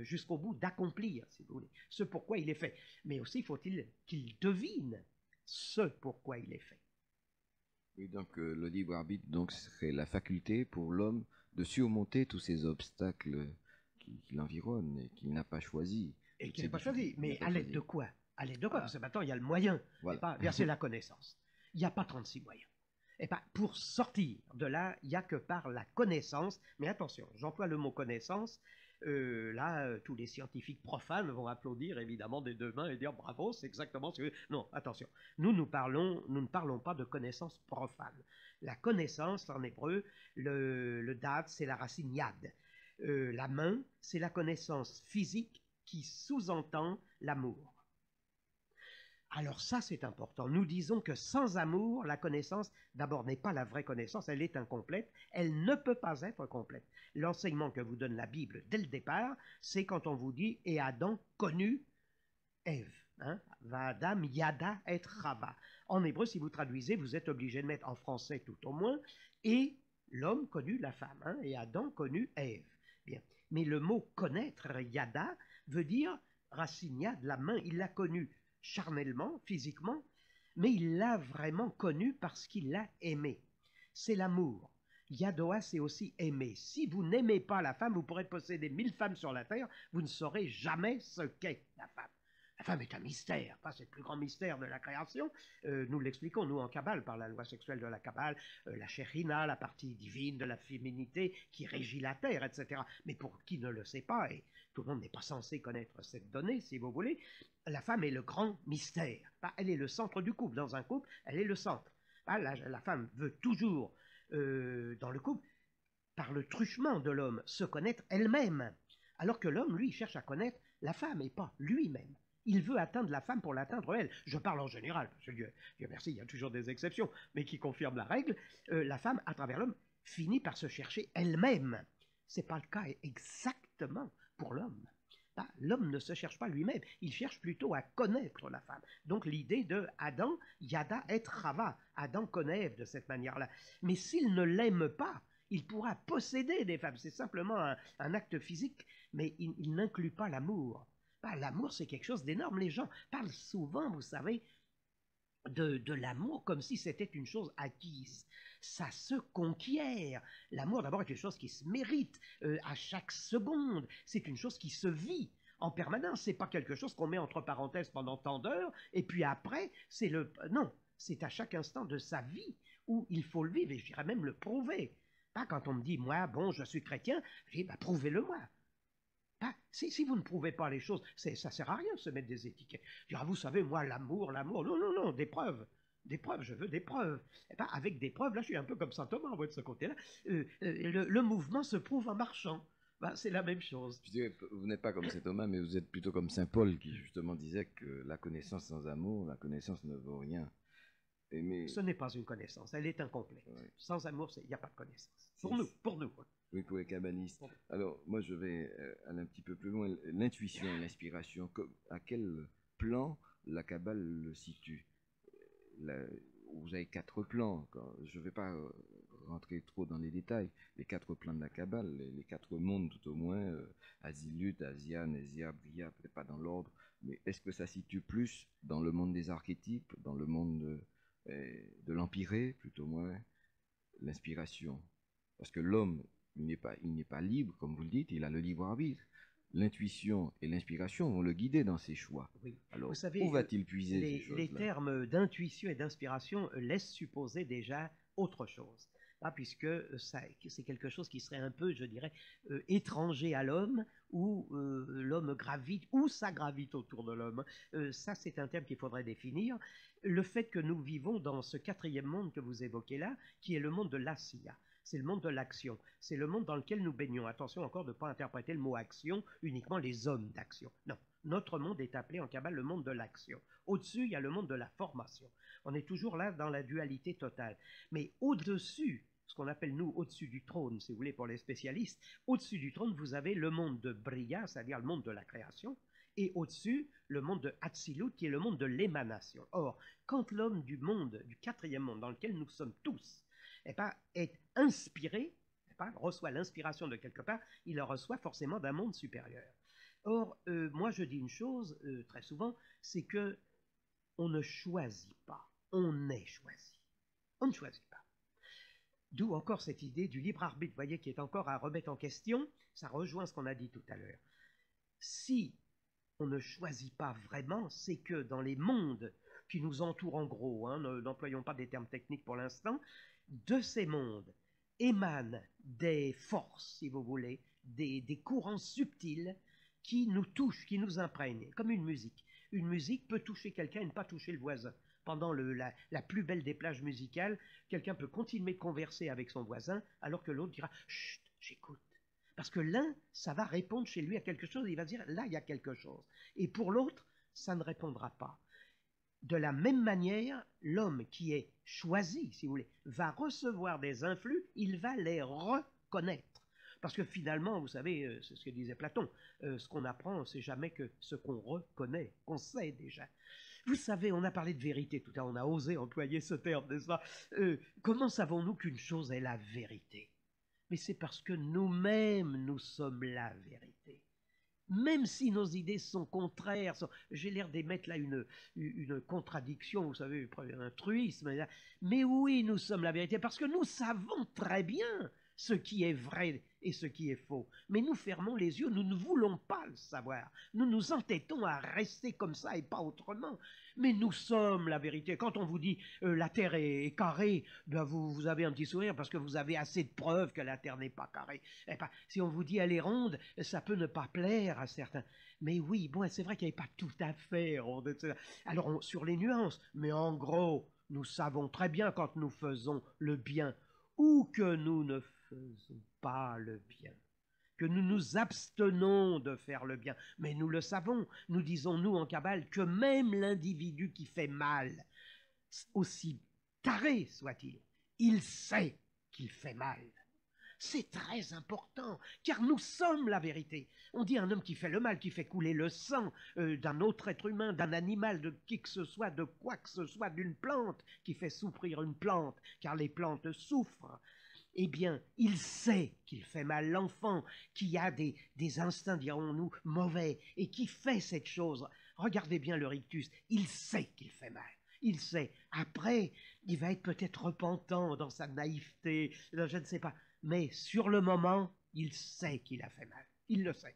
jusqu'au bout d'accomplir, si vous voulez, ce pourquoi il est fait. Mais aussi faut-il qu'il devine ce pourquoi il est fait. Oui, donc le libre arbitre donc, serait la faculté pour l'homme de surmonter tous ces obstacles qui l'environnent et qu'il n'a pas choisi. Et qu'il n'a pas choisi. Mais à l'aide de quoi? À l'aide de quoi? Parce que maintenant, il y a le moyen. Voilà. Pas verser la connaissance. Il n'y a pas 36 moyens. Et pas pour sortir de là, il n'y a que par la connaissance. Mais attention, j'emploie le mot connaissance. Tous les scientifiques profanes vont applaudir évidemment des 2 mains et dire bravo, c'est exactement ce que... Non, attention, nous ne parlons pas de connaissance profane. La connaissance, en hébreu, le dad, c'est la racine yad. La main, c'est la connaissance physique qui sous-entend l'amour. Alors ça, c'est important. Nous disons que sans amour, la connaissance, d'abord, n'est pas la vraie connaissance, elle est incomplète, elle ne peut pas être complète. L'enseignement que vous donne la Bible dès le départ, c'est quand on vous dit « Et Adam connut Ève ». Va'adam yada et Chava. En hébreu, si vous traduisez, vous êtes obligé de mettre en français tout au moins « Et l'homme connut la femme ». Et Adam connut Ève. Bien. Mais le mot « connaître », yada, veut dire racine yad, la main, il l'a connue charnellement, physiquement, mais il l'a vraiment connu parce qu'il l'a aimé. C'est l'amour. Yadoa, c'est aussi aimer. Si vous n'aimez pas la femme, vous pourrez posséder 1000 femmes sur la terre, vous ne saurez jamais ce qu'est la femme. La femme est un mystère, c'est le plus grand mystère de la création. Nous l'expliquons, nous, en Kabbale, par la loi sexuelle de la Kabbale, la Shekhinah, la partie divine de la féminité qui régit la terre, etc. Mais pour qui ne le sait pas, et tout le monde n'est pas censé connaître cette donnée, si vous voulez, la femme est le grand mystère. Elle est le centre du couple. Dans un couple, elle est le centre. La femme veut toujours, dans le couple, par le truchement de l'homme, se connaître elle-même. Alors que l'homme, lui, cherche à connaître la femme et pas lui-même. Il veut atteindre la femme pour l'atteindre elle. Je parle en général, parce que Dieu merci, il y a toujours des exceptions, mais qui confirment la règle. La femme, à travers l'homme, finit par se chercher elle-même. Ce n'est pas le cas exactement pour l'homme. L'homme ne se cherche pas lui-même, il cherche plutôt à connaître la femme. Donc l'idée de Adam, Yada et Chava, Adam connaît Ève de cette manière-là. Mais s'il ne l'aime pas, il pourra posséder des femmes. C'est simplement un acte physique, mais il n'inclut pas l'amour. L'amour, c'est quelque chose d'énorme. Les gens parlent souvent, vous savez, de l'amour comme si c'était une chose acquise. Ça se conquiert. L'amour, d'abord, est une chose qui se mérite à chaque seconde. C'est une chose qui se vit en permanence. C'est pas quelque chose qu'on met entre parenthèses pendant tant d'heures, et puis après, c'est le... Non, c'est à chaque instant de sa vie où il faut le vivre, et je dirais même le prouver. Pas quand on me dit, moi, bon, je suis chrétien, je dis, prouvez-le-moi. Si vous ne prouvez pas les choses, ça ne sert à rien de se mettre des étiquettes. Dire, vous savez, moi, l'amour, non, des preuves. Des preuves, je veux des preuves. Avec des preuves, là, je suis un peu comme saint Thomas, de ce côté-là. Le mouvement se prouve en marchant. C'est la même chose. Vous n'êtes pas comme saint Thomas, mais vous êtes plutôt comme saint Paul, qui justement disait que la connaissance sans amour, la connaissance ne vaut rien. Mais, Ce n'est pas une connaissance, elle est incomplète. ouais, Sans amour, il n'y a pas de connaissance. c'est- Pour nous. Hein. oui, pour les kabbalistes. Pour nous. Alors, moi, je vais aller un petit peu plus loin. L'intuition et l'inspiration, à quel plan la Kabbale le situe? La- Vous avez 4 plans. Je ne vais pas rentrer trop dans les détails. Les 4 plans de la Kabbale, les 4 mondes tout au moins, Azilut, Asia, Nésia, Bria, peut-être pas dans l'ordre, mais est-ce que ça situe plus dans le monde des archétypes, dans le monde de l'empyrée, plutôt moins l'inspiration? Parce que l'homme, il n'est pas libre, comme vous le dites, il a le libre arbitre. L'intuition et l'inspiration vont le guider dans ses choix. Oui. Alors, Vous savez, où va-t-il puiser ces les choses-là? termes d'intuition et d'inspiration laissent supposer déjà autre chose. Ah, puisque c'est quelque chose qui serait un peu, je dirais, étranger à l'homme, où l'homme gravite, ou ça gravite autour de l'homme. Ça, c'est un terme qu'il faudrait définir. Le fait que nous vivons dans ce 4e monde que vous évoquez là, qui est le monde de l'asiya. C'est le monde de l'action. C'est le monde dans lequel nous baignons. Attention encore de ne pas interpréter le mot action uniquement les hommes d'action. Non, notre monde est appelé en Kabbale le monde de l'action. Au-dessus, il y a le monde de la formation. On est toujours là dans la dualité totale. Mais au-dessus, ce qu'on appelle nous au-dessus du trône, si vous voulez, pour les spécialistes, au-dessus du trône, vous avez le monde de Bria, c'est-à-dire le monde de la création, et au-dessus, le monde de Hatzilut, qui est le monde de l'émanation. Or, quand l'homme du monde, du 4e monde, dans lequel nous sommes tous, est inspiré, reçoit l'inspiration de quelque part, il le reçoit forcément d'un monde supérieur. Or, moi je dis une chose très souvent, c'est que on ne choisit pas, on est choisi. On ne choisit pas. D'où encore cette idée du libre arbitre, vous voyez, qui est encore à remettre en question. Ça rejoint ce qu'on a dit tout à l'heure. Si on ne choisit pas vraiment, c'est que dans les mondes qui nous entourent en gros, hein, n'employons pas des termes techniques pour l'instant, de ces mondes émanent des forces, si vous voulez, des courants subtils qui nous touchent, qui nous imprègnent, comme une musique. Une musique peut toucher quelqu'un et ne pas toucher le voisin. Pendant la plus belle des plages musicales, quelqu'un peut continuer de converser avec son voisin alors que l'autre dira « Chut, j'écoute ». Parce que l'un, ça va répondre chez lui à quelque chose, et il va dire « Là, il y a quelque chose ». Et pour l'autre, ça ne répondra pas. De la même manière, l'homme qui est choisi, si vous voulez, va recevoir des influx, il va les reconnaître. Parce que finalement, vous savez, c'est ce que disait Platon, ce qu'on apprend, c'est jamais que ce qu'on reconnaît, qu'on sait déjà. Vous savez, on a parlé de vérité tout à l'heure, on a osé employer ce terme, n'est-ce pas? Comment savons-nous qu'une chose est la vérité? Mais c'est parce que nous-mêmes, nous sommes la vérité. Même si nos idées sont contraires, j'ai l'air d'émettre là une contradiction, vous savez, un truisme, mais oui, nous sommes la vérité, parce que nous savons très bien ce qui est vrai et ce qui est faux. Mais nous fermons les yeux, nous ne voulons pas le savoir. Nous nous entêtons à rester comme ça et pas autrement. Mais nous sommes la vérité. Quand on vous dit la Terre est carrée, ben vous avez un petit sourire parce que vous avez assez de preuves que la Terre n'est pas carrée. Eh ben, si on vous dit elle est ronde, ça peut ne pas plaire à certains. Mais oui, bon, c'est vrai qu'elle n'est pas tout à fait ronde. Alors, sur les nuances, mais en gros, nous savons très bien quand nous faisons le bien ou que nous ne faisons pas le bien, que nous nous abstenons de faire le bien. Mais nous le savons, nous disons, nous, en Kabbale, que même l'individu qui fait mal, aussi taré soit-il, il sait qu'il fait mal. C'est très important, car nous sommes la vérité. On dit un homme qui fait le mal, qui fait couler le sang d'un autre être humain, d'un animal, de qui que ce soit, de quoi que ce soit, d'une plante, qui fait souffrir une plante, car les plantes souffrent. Eh bien, il sait qu'il fait mal. L'enfant qui a des instincts, dirons-nous, mauvais, et qui fait cette chose, regardez bien le rictus, il sait qu'il fait mal. Il sait. Après, il va être peut-être repentant dans sa naïveté, je ne sais pas. Mais sur le moment, il sait qu'il a fait mal. Il le sait.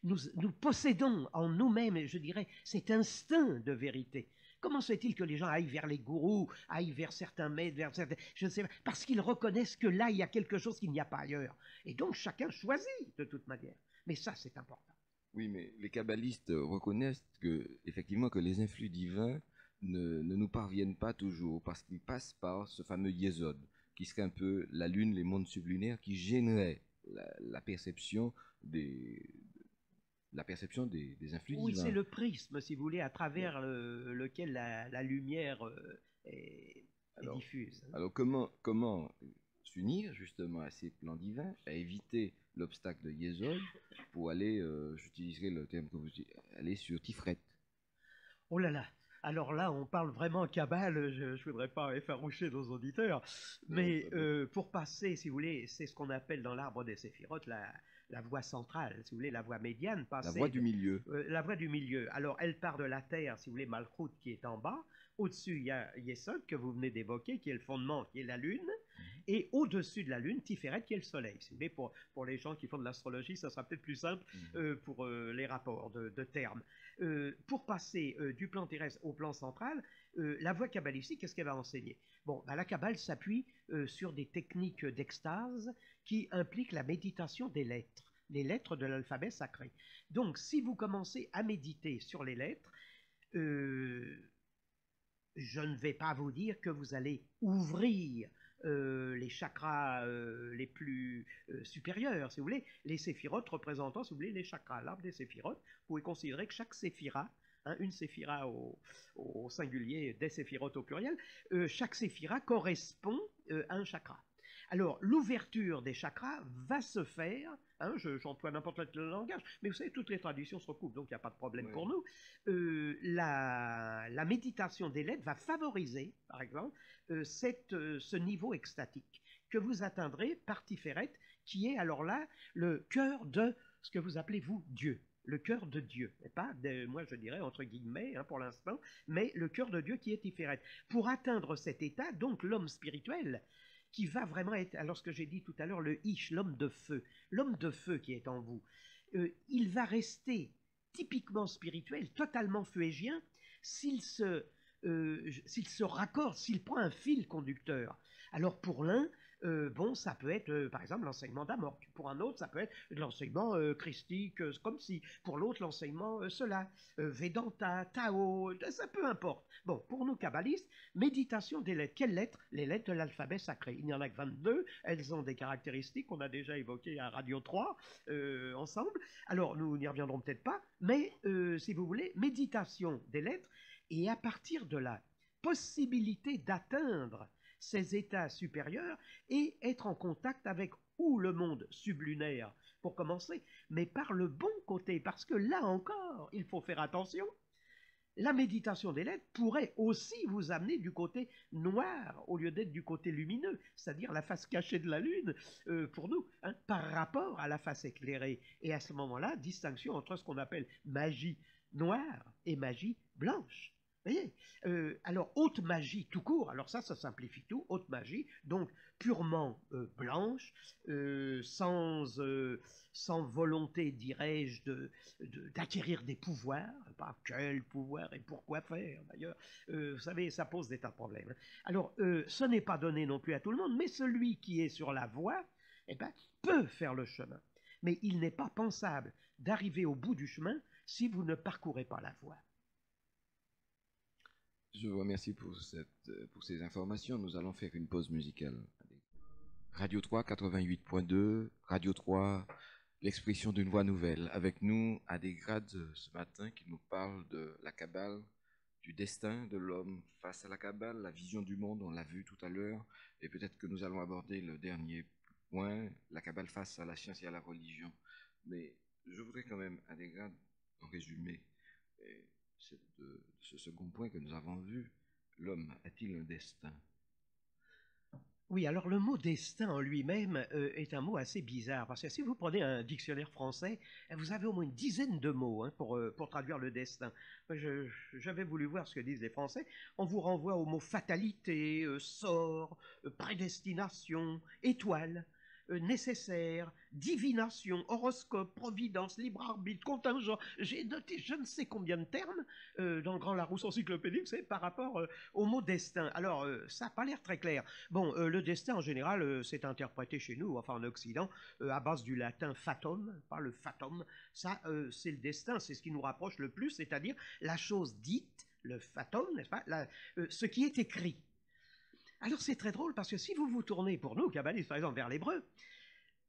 Nous possédons en nous-mêmes, je dirais, cet instinct de vérité. Comment se fait-il que les gens aillent vers les gourous, aillent vers certains maîtres, vers certains... Je ne sais pas, parce qu'ils reconnaissent que là, il y a quelque chose qu'il n'y a pas ailleurs. Et donc, chacun choisit de toute manière. Mais ça, c'est important. Oui, mais les kabbalistes reconnaissent effectivement, que les influx divins ne nous parviennent pas toujours, parce qu'ils passent par ce fameux yesod, qui serait un peu la lune, les mondes sublunaires, qui gênerait la perception des influx Oui, c'est divins. le prisme, si vous voulez, à travers lequel la lumière et diffuse. Alors comment s'unir justement à ces plans divins, à éviter l'obstacle de Yesod pour aller, j'utiliserai le terme que vous dites, aller sur Tiferet. Oh là là! Alors là, on parle vraiment cabale, je ne voudrais pas effaroucher nos auditeurs, mais pour passer, si vous voulez, c'est ce qu'on appelle dans l'arbre des séphirotes la voie centrale, si vous voulez, la voie médiane. La voie du milieu. La voie du milieu. Alors, elle part de la terre, si vous voulez, Malchut qui est en bas. Au-dessus, il y a Yesod que vous venez d'évoquer, qui est le fondement, qui est la lune. Et au-dessus de la lune, Tiferet, qui est le soleil. Si vous voulez, pour les gens qui font de l'astrologie, ça sera peut-être plus simple pour les rapports de termes. Pour passer du plan terrestre au plan central, la voie kabbalistique, qu'est-ce qu'elle va enseigner? Bon, la Kabbale s'appuie sur des techniques d'extase qui impliquent la méditation des lettres, les lettres de l'alphabet sacré. Donc, si vous commencez à méditer sur les lettres, je ne vais pas vous dire que vous allez ouvrir les chakras les plus supérieurs, si vous voulez, les séphirotes représentant, si vous voulez, les chakras. L'arbre des séphirotes, vous pouvez considérer que chaque séphira, une séphira au singulier, des séphirotes au pluriel, chaque séphira correspond à un chakra. Alors, l'ouverture des chakras va se faire, j'emploie n'importe quel langage, mais vous savez, toutes les traditions se recoupent, donc il n'y a pas de problème pour nous. La méditation des lettres va favoriser, par exemple, ce niveau extatique que vous atteindrez par Tiferet, qui est alors là le cœur de ce que vous appelez, vous, Dieu. Le cœur de Dieu, pas moi je dirais entre guillemets pour l'instant, mais le cœur de Dieu qui est Tiferet. Pour atteindre cet état, donc l'homme spirituel, qui va vraiment être, alors ce que j'ai dit tout à l'heure, le Ish, l'homme de feu qui est en vous, il va rester typiquement spirituel, totalement fuégien, s'il se raccorde, s'il prend un fil conducteur. Alors pour l'un, ça peut être par exemple l'enseignement d'Amorc. Pour un autre, ça peut être l'enseignement christique, comme si. Pour l'autre, l'enseignement cela. Vedanta, Tao, ça peu importe. Bon, pour nous kabbalistes, méditation des lettres. Quelles lettres? Les lettres de l'alphabet sacré. Il n'y en a que 22. Elles ont des caractéristiques qu'on a déjà évoquées à Radio 3 ensemble. Alors, nous n'y reviendrons peut-être pas, mais si vous voulez, méditation des lettres. Et à partir de la possibilité d'atteindre ces états supérieurs et être en contact avec ou le monde sublunaire, pour commencer, mais par le bon côté, parce que là encore, il faut faire attention, la méditation des lettres pourrait aussi vous amener du côté noir au lieu d'être du côté lumineux, c'est-à-dire la face cachée de la lune, pour nous, par rapport à la face éclairée. Et à ce moment-là, distinction entre ce qu'on appelle magie noire et magie blanche. Vous voyez, alors, haute magie tout court, alors ça simplifie tout, haute magie, donc purement blanche, sans volonté, dirais-je, d'acquérir des pouvoirs, pas quel pouvoir et pourquoi faire d'ailleurs, vous savez, ça pose des tas de problèmes. Alors, ce n'est pas donné non plus à tout le monde, mais celui qui est sur la voie, peut faire le chemin. Mais il n'est pas pensable d'arriver au bout du chemin si vous ne parcourez pas la voie. Je vous remercie pour ces informations. Nous allons faire une pause musicale. Radio 3, 88.2, Radio 3, l'expression d'une voix nouvelle. Avec nous, Adégrad, ce matin, qui nous parle de la Kabbale, du destin de l'homme face à la Kabbale, la vision du monde, on l'a vu tout à l'heure, et peut-être que nous allons aborder le dernier point, la Kabbale face à la science et à la religion. Mais je voudrais quand même, Adégrad, en résumé, ce second point que nous avons vu, l'homme a-t-il un destin? Oui, alors le mot destin en lui-même est un mot assez bizarre, parce que si vous prenez un dictionnaire français, vous avez au moins une dizaine de mots pour traduire le destin. J'avais voulu voir ce que disent les Français. On vous renvoie aux mots fatalité, sort, prédestination, étoile. Nécessaire, divination, horoscope, providence, libre arbitre, contingent. J'ai noté je ne sais combien de termes dans le Grand Larousse encyclopédique, c'est par rapport au mot destin. Alors, ça n'a pas l'air très clair. Bon, le destin, en général, c'est interprété chez nous, enfin en Occident, à base du latin fatum, pas le fatum. Ça, c'est le destin, c'est ce qui nous rapproche le plus, c'est-à-dire la chose dite, le fatum, n'est-ce pas, ce qui est écrit. Alors c'est très drôle parce que si vous vous tournez pour nous, kabbalistes par exemple, vers l'hébreu,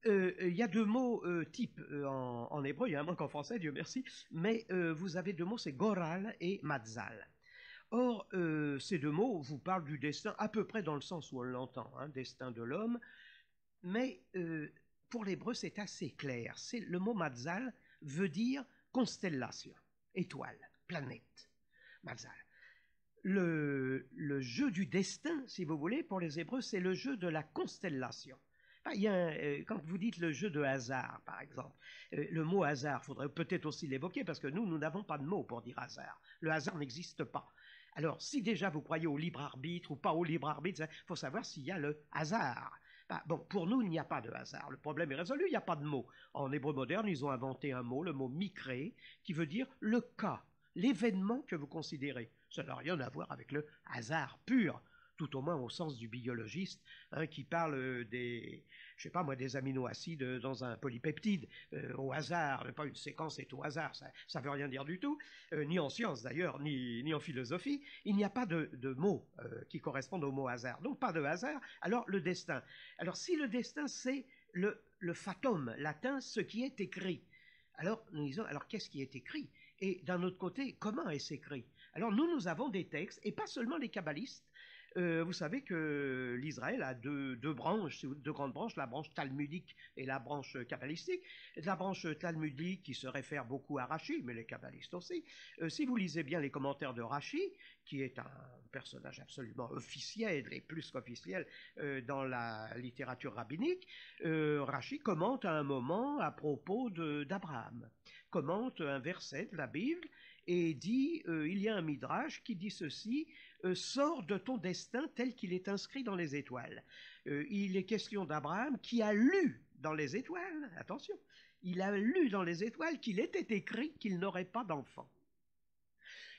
il y a deux mots types en hébreu, il y a un manque en français, Dieu merci, mais vous avez deux mots, c'est goral et matzal. Or, ces deux mots vous parlent du destin à peu près dans le sens où on l'entend, hein, destin de l'homme, mais pour l'hébreu c'est assez clair. Le mot Matzal veut dire constellation, étoile, planète. Matzal. Le jeu du destin, si vous voulez, pour les Hébreux, c'est le jeu de la constellation. Quand vous dites le jeu de hasard, par exemple, le mot hasard, il faudrait peut-être aussi l'évoquer parce que nous n'avons pas de mot pour dire hasard. Le hasard n'existe pas. Alors, si déjà vous croyez au libre arbitre ou pas au libre arbitre, il faut savoir s'il y a le hasard. Bon, pour nous, il n'y a pas de hasard. Le problème est résolu, il n'y a pas de mot. En hébreu moderne, ils ont inventé un mot, le mot mikra, qui veut dire le cas, l'événement que vous considérez. Ça n'a rien à voir avec le hasard pur, tout au moins au sens du biologiste, hein, qui parle des, je sais pas moi, des aminoacides dans un polypeptide, au hasard, pas une séquence est au hasard, ça ne veut rien dire du tout, ni en science d'ailleurs, ni en philosophie, il n'y a pas de mots qui correspondent au mot hasard, donc pas de hasard, alors le destin. Alors si le destin c'est le fatum latin, ce qui est écrit, alors nous disons, alors qu'est-ce qui est écrit? Et d'un autre côté, comment est-ce écrit? Alors nous avons des textes, et pas seulement les kabbalistes. Vous savez que l'Israël a deux branches, deux grandes branches, la branche talmudique et la branche kabbalistique. La branche talmudique qui se réfère beaucoup à Rashi, mais les kabbalistes aussi. Si vous lisez bien les commentaires de Rashi, qui est un personnage absolument officiel et plus qu'officiel dans la littérature rabbinique, Rashi commente à un moment à propos d'Abraham, commente un verset de la Bible et dit, il y a un midrash qui dit ceci, sors de ton destin tel qu'il est inscrit dans les étoiles. Il est question d'Abraham qui a lu dans les étoiles, attention, il a lu dans les étoiles qu'il était écrit qu'il n'aurait pas d'enfant.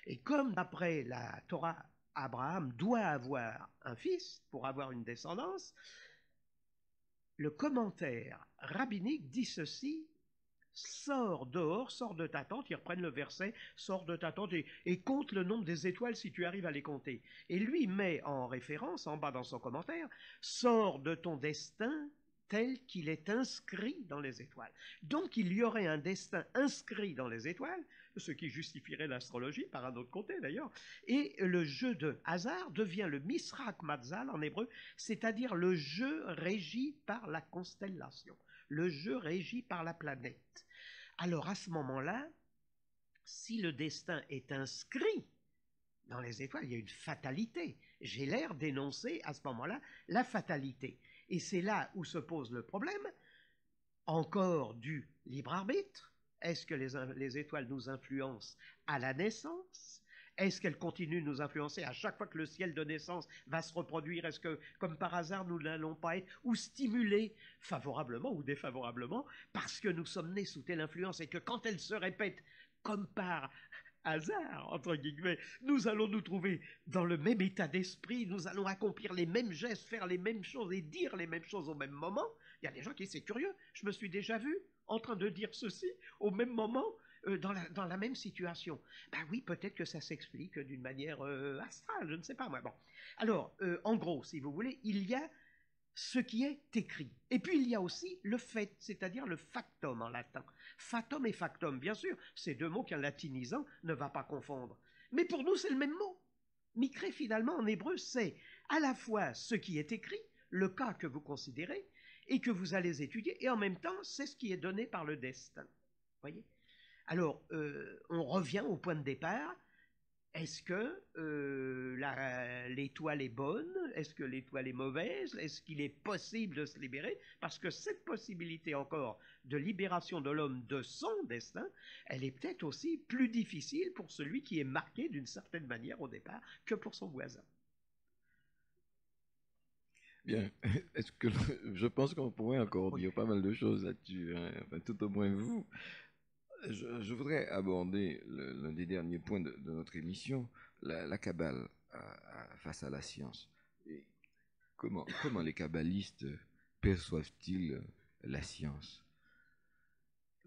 Et comme d'après la Torah, Abraham doit avoir un fils pour avoir une descendance, le commentaire rabbinique dit ceci, sors dehors, sors de ta tente, ils reprennent le verset, sors de ta tente et compte le nombre des étoiles si tu arrives à les compter. Et lui met en référence, en bas dans son commentaire, sors de ton destin tel qu'il est inscrit dans les étoiles. Donc il y aurait un destin inscrit dans les étoiles, ce qui justifierait l'astrologie par un autre côté d'ailleurs, et le jeu de hasard devient le misrak matzal en hébreu, c'est-à-dire le jeu régi par la constellation, le jeu régi par la planète. Alors à ce moment-là, si le destin est inscrit dans les étoiles, il y a une fatalité. J'ai l'air d'énoncer à ce moment-là la fatalité. Et c'est là où se pose le problème, encore du libre arbitre. Est-ce que les étoiles nous influencent à la naissance? Est-ce qu'elles continuent de nous influencer à chaque fois que le ciel de naissance va se reproduire? Est-ce que, comme par hasard, nous n'allons pas être ou stimulés favorablement ou défavorablement parce que nous sommes nés sous telle influence et que quand elle se répète, comme par hasard, entre guillemets, nous allons nous trouver dans le même état d'esprit, nous allons accomplir les mêmes gestes, faire les mêmes choses et dire les mêmes choses au même moment. Il y a des gens qui, c'est curieux, je me suis déjà vu en train de dire ceci au même moment, dans la même situation. Ben oui, peut-être que ça s'explique d'une manière astrale, je ne sais pas moi. Bon. Alors, en gros, si vous voulez, il y a ce qui est écrit. Et puis il y a aussi le fait, c'est-à-dire le factum en latin. Fatum et factum, bien sûr, ces deux mots qu'un latinisant ne va pas confondre. Mais pour nous, c'est le même mot. Mikra, finalement, en hébreu, c'est à la fois ce qui est écrit, le cas que vous considérez, et que vous allez étudier, et en même temps, c'est ce qui est donné par le destin. Voyez ? Alors, on revient au point de départ. Est-ce que l'étoile est bonne? Est-ce que l'étoile est mauvaise? Est-ce qu'il est possible de se libérer? Parce que cette possibilité encore de libération de l'homme de son destin, elle est peut-être aussi plus difficile pour celui qui est marqué d'une certaine manière au départ que pour son voisin. Bien, est-ce que je pense qu'on pourrait encore dire pas mal de choses là-dessus, hein, enfin, tout au moins vous. Je voudrais aborder l'un des derniers points de notre émission, la Kabbale face à la science. Et comment les kabbalistes perçoivent-ils la science?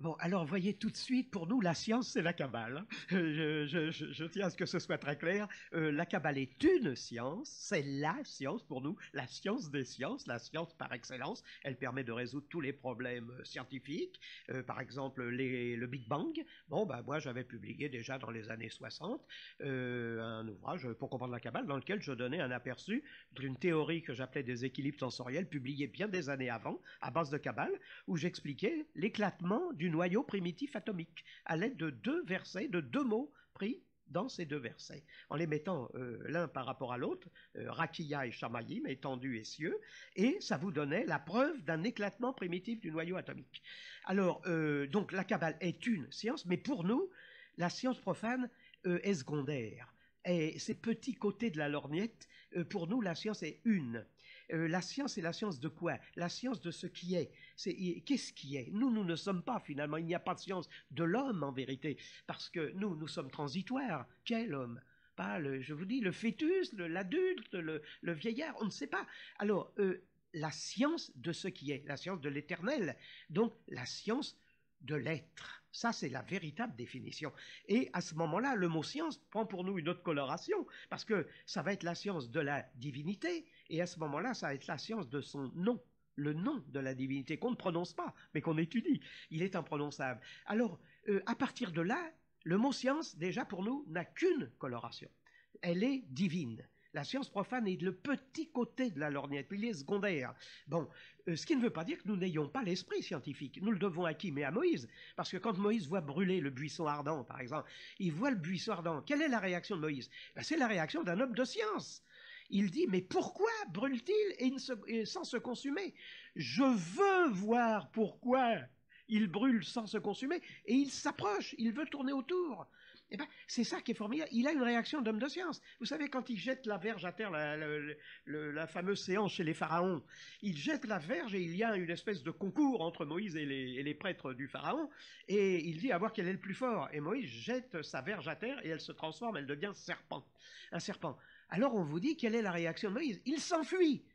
Bon, alors voyez tout de suite, pour nous, la science, c'est la Kabbale, hein. Je tiens à ce que ce soit très clair. La Kabbale est une science, c'est la science pour nous, la science des sciences, la science par excellence. Elle permet de résoudre tous les problèmes scientifiques, par exemple le Big Bang. Bon, ben, moi, j'avais publié déjà dans les années 60 un ouvrage pour comprendre la Kabbale dans lequel je donnais un aperçu d'une théorie que j'appelais des équilibres sensoriels, publiée bien des années avant, à base de Kabbale, où j'expliquais l'éclatement du noyau primitif atomique à l'aide de deux versets, de deux mots pris dans ces deux versets, en les mettant l'un par rapport à l'autre, Rakiya et Shamayim, étendue et cieux, et ça vous donnait la preuve d'un éclatement primitif du noyau atomique. Alors, donc la Kabbale est une science, mais pour nous, la science profane est secondaire. Et ces petits côtés de la lorgnette, pour nous, la science est une. La science est la science de quoi? La science de ce qui est. Qu'est-ce qui est? Nous ne sommes pas finalement. Il n'y a pas de science de l'homme en vérité, parce que nous sommes transitoires. Qu'est l'homme? Pas je vous dis, le fœtus, l'adulte, le vieillard, on ne sait pas. Alors, la science de ce qui est, la science de l'éternel, donc la science de l'être. Ça, c'est la véritable définition. Et à ce moment-là, le mot science prend pour nous une autre coloration, parce que ça va être la science de la divinité, et à ce moment-là, ça va être la science de son nom, le nom de la divinité, qu'on ne prononce pas, mais qu'on étudie. Il est imprononçable. Alors, à partir de là, le mot science, déjà pour nous, n'a qu'une coloration. Elle est divine. La science profane est le petit côté de la lorgnette, il est secondaire. Bon, ce qui ne veut pas dire que nous n'ayons pas l'esprit scientifique. Nous le devons à qui? Mais à Moïse. Parce que quand Moïse voit brûler le buisson ardent, par exemple, il voit le buisson ardent. Quelle est la réaction de Moïse? Ben, c'est la réaction d'un homme de science. Il dit, mais pourquoi brûle-t-il sans se consumer? Je veux voir pourquoi il brûle sans se consumer, et il s'approche, il veut tourner autour. Eh ben, c'est ça qui est formidable. Il a une réaction d'homme de science. Vous savez, quand il jette la verge à terre, la fameuse séance chez les pharaons, il jette la verge et il y a une espèce de concours entre Moïse et les prêtres du pharaon, et il dit à voir quel est le plus fort. Et Moïse jette sa verge à terre et elle se transforme, elle devient un serpent. Alors on vous dit, quelle est la réaction de Moïse? Il s'enfuit.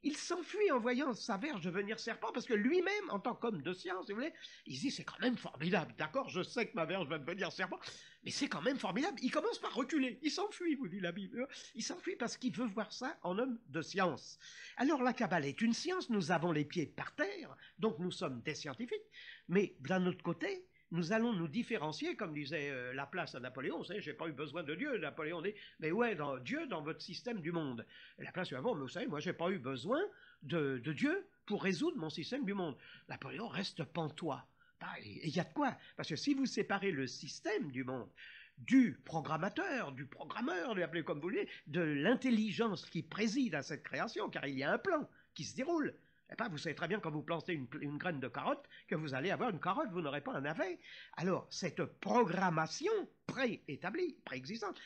Il s'enfuit en voyant sa verge devenir serpent, parce que lui-même, en tant qu'homme de science, si vous voulez, il se dit, c'est quand même formidable, d'accord, je sais que ma verge va devenir serpent, mais c'est quand même formidable. Il commence par reculer, il s'enfuit, vous dit la Bible. Il s'enfuit parce qu'il veut voir ça en homme de science. Alors la Kabbale est une science, nous avons les pieds par terre, donc nous sommes des scientifiques, mais d'un autre côté, nous allons nous différencier, comme disait Laplace à Napoléon. Vous savez, j'ai pas eu besoin de Dieu. Napoléon dit, mais ouais, Dieu dans votre système du monde. Et Laplace dit, ah bon, mais vous savez, moi, j'ai pas eu besoin de Dieu pour résoudre mon système du monde. Napoléon reste pantois. Et il y a de quoi? Parce que si vous séparez le système du monde du programmateur, du programmeur, appelez comme vous voulez, de l'intelligence qui préside à cette création, car il y a un plan qui se déroule. Eh bien, vous savez très bien quand vous plantez une graine de carotte que vous allez avoir une carotte, vous n'aurez pas un navet. Alors, cette programmation préétablie, préexistante,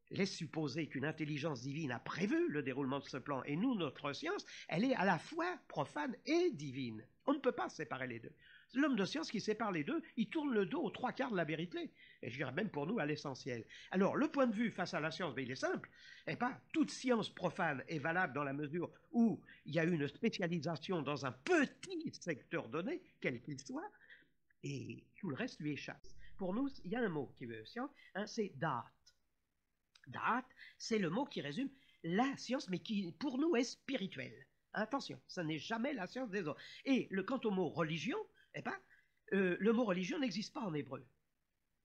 laisse supposer qu'une intelligence divine a prévu le déroulement de ce plan. Et nous, notre science, elle est à la fois profane et divine. On ne peut pas séparer les deux. L'homme de science qui sépare les deux, il tourne le dos aux trois quarts de la vérité. Et je dirais même pour nous à l'essentiel. Alors, le point de vue face à la science, il est simple. Eh bien, toute science profane est valable dans la mesure où il y a une spécialisation dans un petit secteur donné, quel qu'il soit, et tout le reste lui échappe. Pour nous, il y a un mot qui veut science, hein, c'est date. Date, c'est le mot qui résume la science, mais qui pour nous est spirituelle. Attention, ça n'est jamais la science des autres. Et quant au mot religion, eh ben, le mot religion n'existe pas en hébreu.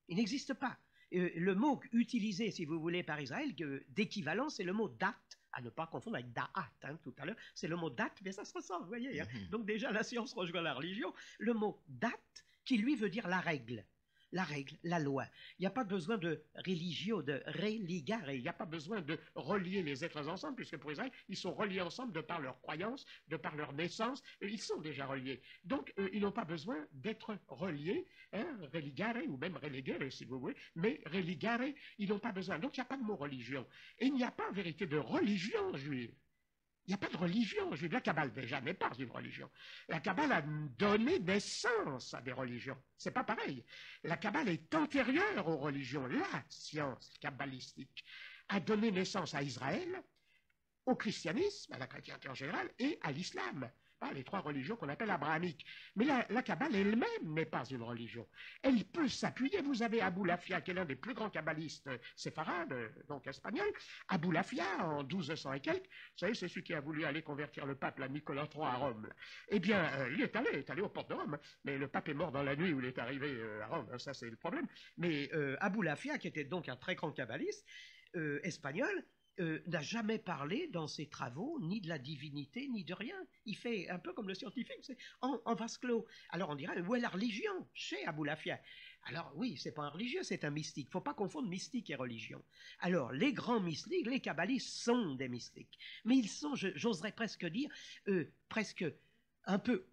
Il n'existe pas. Le mot utilisé, si vous voulez, par Israël, d'équivalent, c'est le mot date, à ne pas confondre avec da'at, hein, tout à l'heure. C'est le mot date, mais ça se ressemble, vous voyez. Hein. Donc déjà, la science rejoint la religion. Le mot date, qui lui veut dire la règle, la loi. Il n'y a pas besoin de religio, de religare, il n'y a pas besoin de relier les êtres ensemble, puisque pour Israël, ils sont reliés ensemble de par leur croyance, de par leur naissance, ils sont déjà reliés. Donc, ils n'ont pas besoin d'être reliés, hein, religare, ou même religare, si vous voulez, mais religare, ils n'ont pas besoin. Donc, il n'y a pas de mot religion. Et il n'y a pas en vérité de religion juive. Il n'y a pas de religion juive. La Kabbale, déjà, n'est pas une religion. La Kabbale a donné naissance à des religions. C'est pas pareil. La Kabbale est antérieure aux religions. La science kabbalistique a donné naissance à Israël, au christianisme, à la chrétienté en général, et à l'islam. les trois religions qu'on appelle abrahamiques. Mais la Kabbale elle-même n'est pas une religion. Elle peut s'appuyer. Vous avez Abou Lafia, qui est l'un des plus grands kabbalistes séfarades, donc espagnols. Abou Lafia, en 1200 et quelques, vous savez, c'est celui qui a voulu aller convertir le pape, Nicolas III, à Rome. Eh bien, il est allé aux portes de Rome. Mais le pape est mort dans la nuit où il est arrivé à Rome. Ça, c'est le problème. Mais Abou Lafia, qui était donc un très grand kabbaliste espagnol, n'a jamais parlé dans ses travaux ni de la divinité ni de rien. Il fait un peu comme le scientifique, c'est en vase clos. Alors on dirait, où est la religion chez Abou Lafia? Alors oui, c'est pas un religieux, c'est un mystique. Il ne faut pas confondre mystique et religion. Alors les grands mystiques, les kabbalistes sont des mystiques, mais ils sont, j'oserais presque dire, presque un peu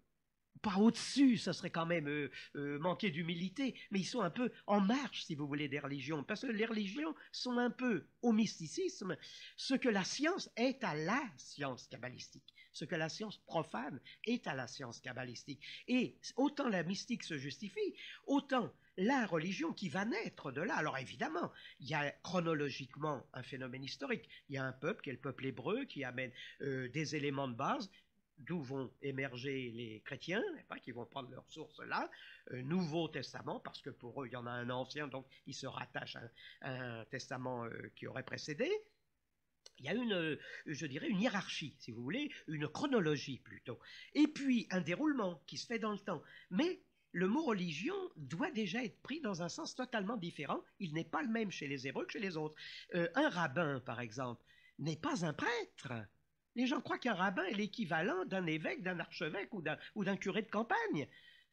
pas au-dessus, ça serait quand même manquer d'humilité, mais ils sont un peu en marge, si vous voulez, des religions, parce que les religions sont un peu au mysticisme, ce que la science est à la science kabbalistique, ce que la science profane est à la science kabbalistique. Et autant la mystique se justifie, autant la religion qui va naître de là. Alors évidemment, il y a chronologiquement un phénomène historique, il y a un peuple qui est le peuple hébreu, qui amène des éléments de base, d'où vont émerger les chrétiens, qui vont prendre leur source là, Nouveau Testament, parce que pour eux, il y en a un ancien, donc ils se rattachent à un testament qui aurait précédé. Il y a je dirais, une hiérarchie, si vous voulez, une chronologie plutôt. Et puis, un déroulement qui se fait dans le temps. Mais le mot religion doit déjà être pris dans un sens totalement différent. Il n'est pas le même chez les Hébreux que chez les autres. Un rabbin, par exemple, n'est pas un prêtre. Les gens croient qu'un rabbin est l'équivalent d'un évêque, d'un archevêque ou d'un curé de campagne.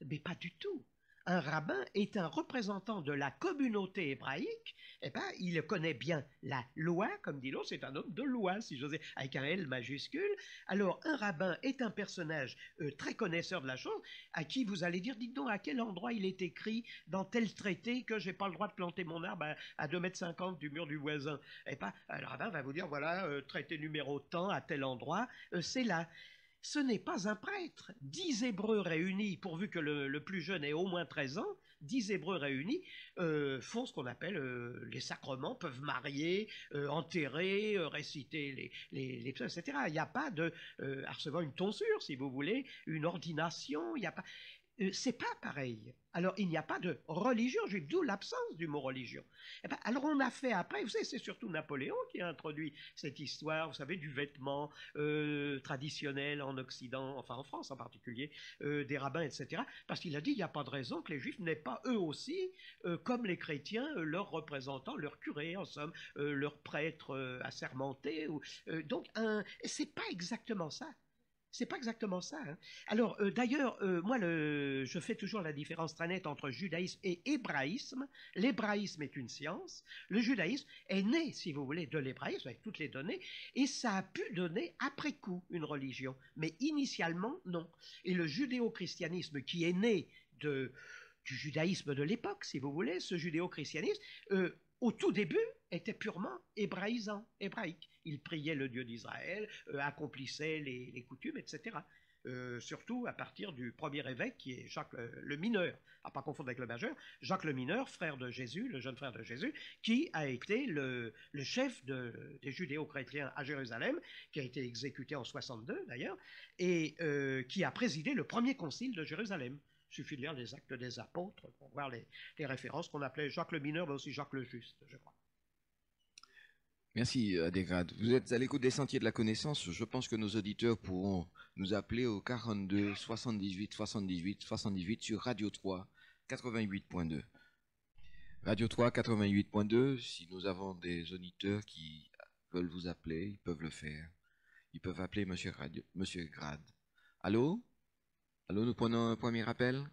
Mais pas du tout. Un rabbin est un représentant de la communauté hébraïque. Eh ben, il connaît bien la loi, comme dit l'autre, c'est un homme de loi, si j'osais, avec un L majuscule. Alors, un rabbin est un personnage très connaisseur de la chose, à qui vous allez dire, dites donc, à quel endroit il est écrit dans tel traité que j'ai pas le droit de planter mon arbre à 2,50 m du mur du voisin. Eh ben, le rabbin va vous dire, voilà, traité numéro tant, à tel endroit, c'est là. Ce n'est pas un prêtre. 10 Hébreux réunis, pourvu que le plus jeune ait au moins 13 ans, 10 Hébreux réunis font ce qu'on appelle les sacrements, peuvent marier, enterrer, réciter les psaumes, etc. Il n'y a pas à recevoir une tonsure, si vous voulez, une ordination, il n'y a pas... c'est pas pareil. Alors, il n'y a pas de religion juive, d'où l'absence du mot religion. Eh ben, alors, on a fait après, vous savez, c'est surtout Napoléon qui a introduit cette histoire, vous savez, du vêtement traditionnel en Occident, enfin en France en particulier, des rabbins, etc. Parce qu'il a dit, il n'y a pas de raison que les juifs n'aient pas eux aussi, comme les chrétiens, leurs représentants, leurs curés, en somme, leurs prêtres assermentés. Donc, c'est pas exactement ça. C'est pas exactement ça. Hein. Alors, d'ailleurs, moi, je fais toujours la différence très nette entre judaïsme et hébraïsme. L'hébraïsme est une science. Le judaïsme est né, si vous voulez, de l'hébraïsme, avec toutes les données, et ça a pu donner, après coup, une religion. Mais initialement, non. Et le judéo-christianisme, qui est né du judaïsme de l'époque, si vous voulez, ce judéo-christianisme, au tout début, était purement hébraïsant, hébraïque. Il priait le Dieu d'Israël, accomplissait les coutumes, etc. Surtout à partir du premier évêque, qui est Jacques le Mineur, à pas confondre avec le Majeur, Jacques le Mineur, frère de Jésus, le jeune frère de Jésus, qui a été le chef des judéo-chrétiens à Jérusalem, qui a été exécuté en 62 d'ailleurs, et qui a présidé le premier concile de Jérusalem. Il suffit de lire les Actes des Apôtres pour voir les références qu'on appelait Jacques le Mineur, mais aussi Jacques le Juste, je crois. Merci, Adégrade. Vous êtes à l'écoute des Sentiers de la Connaissance. Je pense que nos auditeurs pourront nous appeler au 42 78 78 78 sur Radio 3 88.2. Radio 3 88.2, si nous avons des auditeurs qui veulent vous appeler, ils peuvent le faire. Ils peuvent appeler Monsieur Grade. Allô? Allô, nous prenons un premier appel.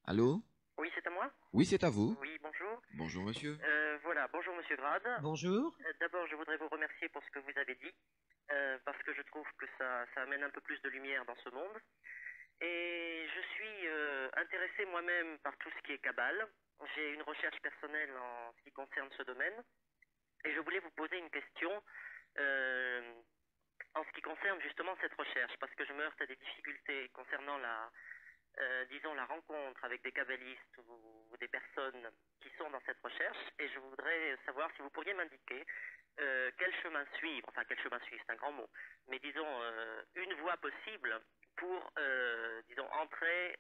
Allô? Oui, c'est à moi? Oui, c'est à vous. Oui, bonjour. Bonjour, monsieur. Voilà, bonjour, monsieur Grade. Bonjour. D'abord, je voudrais vous remercier pour ce que vous avez dit, parce que je trouve que ça amène un peu plus de lumière dans ce monde. Et je suis intéressé moi-même par tout ce qui est Kabbale. J'ai une recherche personnelle en ce qui concerne ce domaine. Et je voulais vous poser une question en ce qui concerne justement cette recherche, parce que je me heurte à des difficultés concernant disons la rencontre avec des kabbalistes ou des personnes qui sont dans cette recherche, et je voudrais savoir si vous pourriez m'indiquer quel chemin suivre, enfin quel chemin suivre, c'est un grand mot, mais disons une voie possible pour, disons, entrer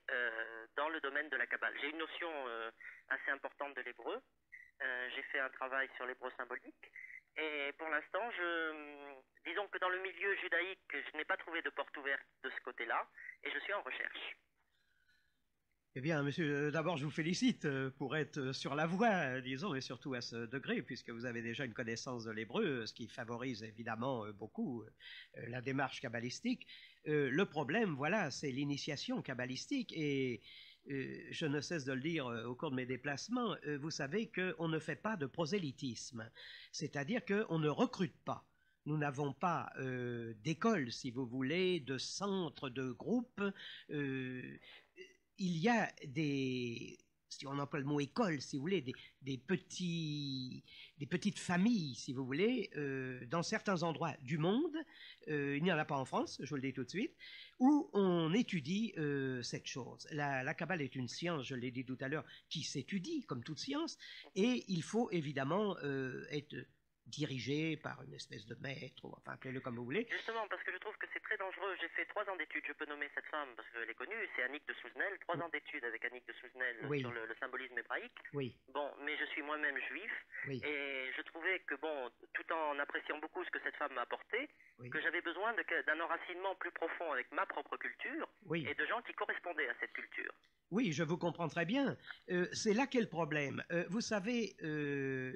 dans le domaine de la Kabbale. J'ai une notion assez importante de l'hébreu. J'ai fait un travail sur l'hébreu symbolique. Et pour l'instant, disons que dans le milieu judaïque, je n'ai pas trouvé de porte ouverte de ce côté-là, et je suis en recherche. Eh bien, monsieur, d'abord, je vous félicite pour être sur la voie, disons, et surtout à ce degré, puisque vous avez déjà une connaissance de l'hébreu, ce qui favorise évidemment beaucoup la démarche kabbalistique. Le problème, voilà, c'est l'initiation kabbalistique, et je ne cesse de le dire au cours de mes déplacements, vous savez qu'on ne fait pas de prosélytisme, c'est-à-dire qu'on ne recrute pas. Nous n'avons pas d'école, si vous voulez, de centre, de groupe. Il y a des, si on emploie le mot école, si vous voulez, des petites familles, si vous voulez, dans certains endroits du monde, il n'y en a pas en France, je vous le dis tout de suite, où on étudie cette chose. La Kabbale est une science, je l'ai dit tout à l'heure, qui s'étudie comme toute science, et il faut évidemment être dirigé par une espèce de maître, ou enfin appelez-le comme vous voulez. Justement, parce que je trouve que c'est très dangereux. J'ai fait 3 ans d'études, je peux nommer cette femme parce qu'elle est connue, c'est Annick de Souzenel. 3 ans d'études avec Annick de Souzenel sur le symbolisme hébraïque. Oui. Bon, mais je suis moi-même juif, et je trouvais que, bon, tout en appréciant beaucoup ce que cette femme m'a apporté, que j'avais besoin d'un enracinement plus profond avec ma propre culture et de gens qui correspondaient à cette culture. Oui, je vous comprends très bien. C'est là qu'est le problème. Vous savez,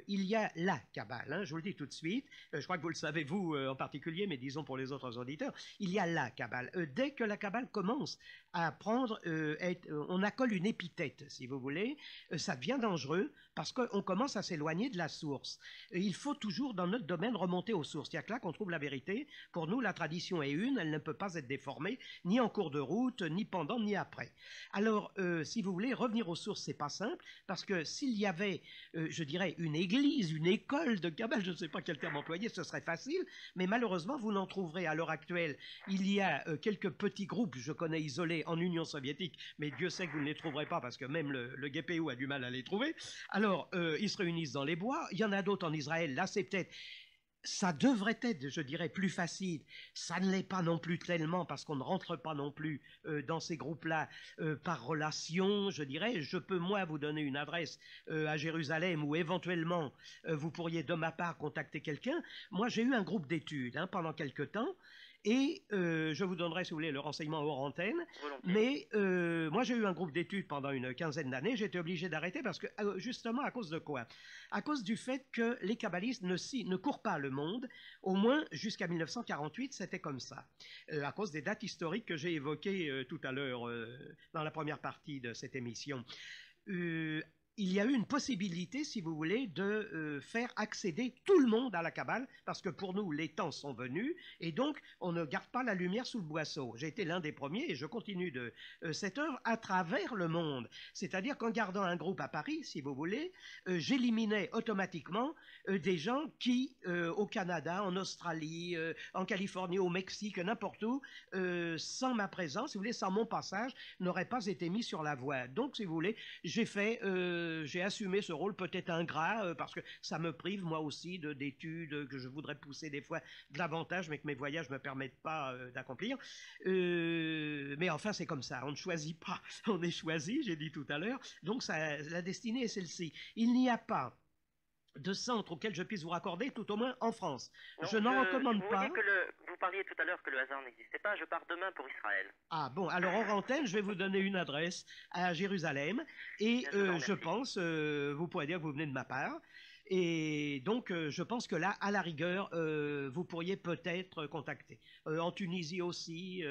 il y a la Kabbale, hein, je vous le dis tout de suite. Je crois que vous le savez, vous en particulier, mais disons pour les autres auditeurs, il y a la Kabbale. Dès que la Kabbale commence à prendre, on accole une épithète, si vous voulez, ça devient dangereux parce qu'on commence à s'éloigner de la source. Il faut toujours, dans notre domaine, remonter aux sources. Il y a que là qu'on trouve la vérité. Pour nous, la tradition est une, elle ne peut pas être déformée, ni en cours de route, ni pendant, ni après. Alors, si vous voulez, revenir aux sources, c'est pas simple, parce que s'il y avait, je dirais, une église, une école de Kabbale, je ne sais pas quel terme employer, ce serait facile, mais malheureusement, vous n'en trouverez à l'heure actuelle. Il y a quelques petits groupes, je connais isolés en Union soviétique, mais Dieu sait que vous ne les trouverez pas, parce que même le GPU a du mal à les trouver. Alors, ils se réunissent dans les bois, il y en a d'autres en Israël, là c'est peut-être... Ça devrait être, je dirais, plus facile. Ça ne l'est pas non plus tellement parce qu'on ne rentre pas non plus dans ces groupes-là par relation, je dirais. Je peux, moi, vous donner une adresse à Jérusalem où éventuellement vous pourriez, de ma part, contacter quelqu'un. Moi, j'ai eu un groupe d'études pendant quelque temps. Et je vous donnerai, si vous voulez, le renseignement hors antenne. Mais moi, j'ai eu un groupe d'études pendant une quinzaine d'années. J'ai été obligé d'arrêter parce que, justement, à cause de quoi? À cause du fait que les kabbalistes ne courent pas le monde. Au moins, jusqu'à 1948, c'était comme ça. À cause des dates historiques que j'ai évoquées tout à l'heure dans la première partie de cette émission. Il y a eu une possibilité, si vous voulez, de faire accéder tout le monde à la Kabbale, parce que pour nous, les temps sont venus, et donc on ne garde pas la lumière sous le boisseau. J'ai été l'un des premiers, et je continue de cette œuvre à travers le monde. C'est-à-dire qu'en gardant un groupe à Paris, si vous voulez, j'éliminais automatiquement des gens qui, au Canada, en Australie, en Californie, au Mexique, n'importe où, sans ma présence, si vous voulez, sans mon passage, n'auraient pas été mis sur la voie. Donc, si vous voulez, j'ai assumé ce rôle peut-être ingrat parce que ça me prive moi aussi d'études que je voudrais pousser des fois davantage mais que mes voyages ne me permettent pas d'accomplir. Mais enfin c'est comme ça, on ne choisit pas, on est choisi, j'ai dit tout à l'heure, donc la destinée est celle-ci. Il n'y a pas de centre auquel je puisse vous raccorder, tout au moins en France. Non, je n'en recommande pas. Vous parliez tout à l'heure que le hasard n'existait pas, je pars demain pour Israël. Ah bon, alors hors antenne, je vais vous donner une adresse à Jérusalem, et je pense, vous pourrez dire que vous venez de ma part, et donc je pense que là, à la rigueur, vous pourriez peut-être contacter. En Tunisie aussi,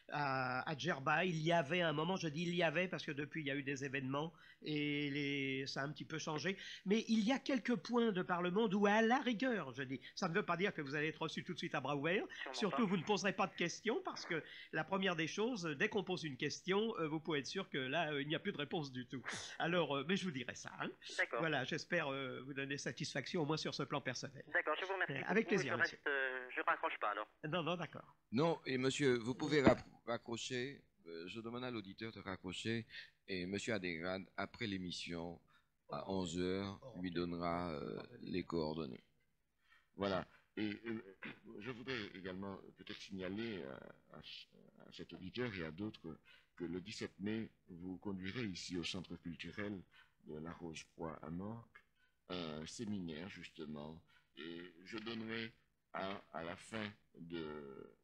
à Djerba, il y avait un moment, je dis il y avait parce que depuis il y a eu des événements et ça a un petit peu changé, mais il y a quelques points de par le monde où à la rigueur, je dis, ça ne veut pas dire que vous allez être reçu tout de suite à bras ouverts, surtout vous ne poserez pas de questions parce que la première des choses, dès qu'on pose une question, vous pouvez être sûr que là, il n'y a plus de réponse du tout. Alors, mais je vous dirai ça. Hein. D'accord. Voilà, j'espère vous donner satisfaction au moins sur ce plan personnel. D'accord, je vous remercie. Avec plaisir, monsieur. Je raccroche pas alors. Non, d'accord. Non, et monsieur, vous pouvez raccrocher. Je demande à l'auditeur de raccrocher. Et monsieur Adegrad, après l'émission, à 11h, lui donnera les coordonnées. Voilà. Et je voudrais également peut-être signaler à cet auditeur et à d'autres que le 17 mai, vous conduirez ici au Centre culturel de la Rose-Croix à Morques un séminaire justement, et je donnerai à la fin de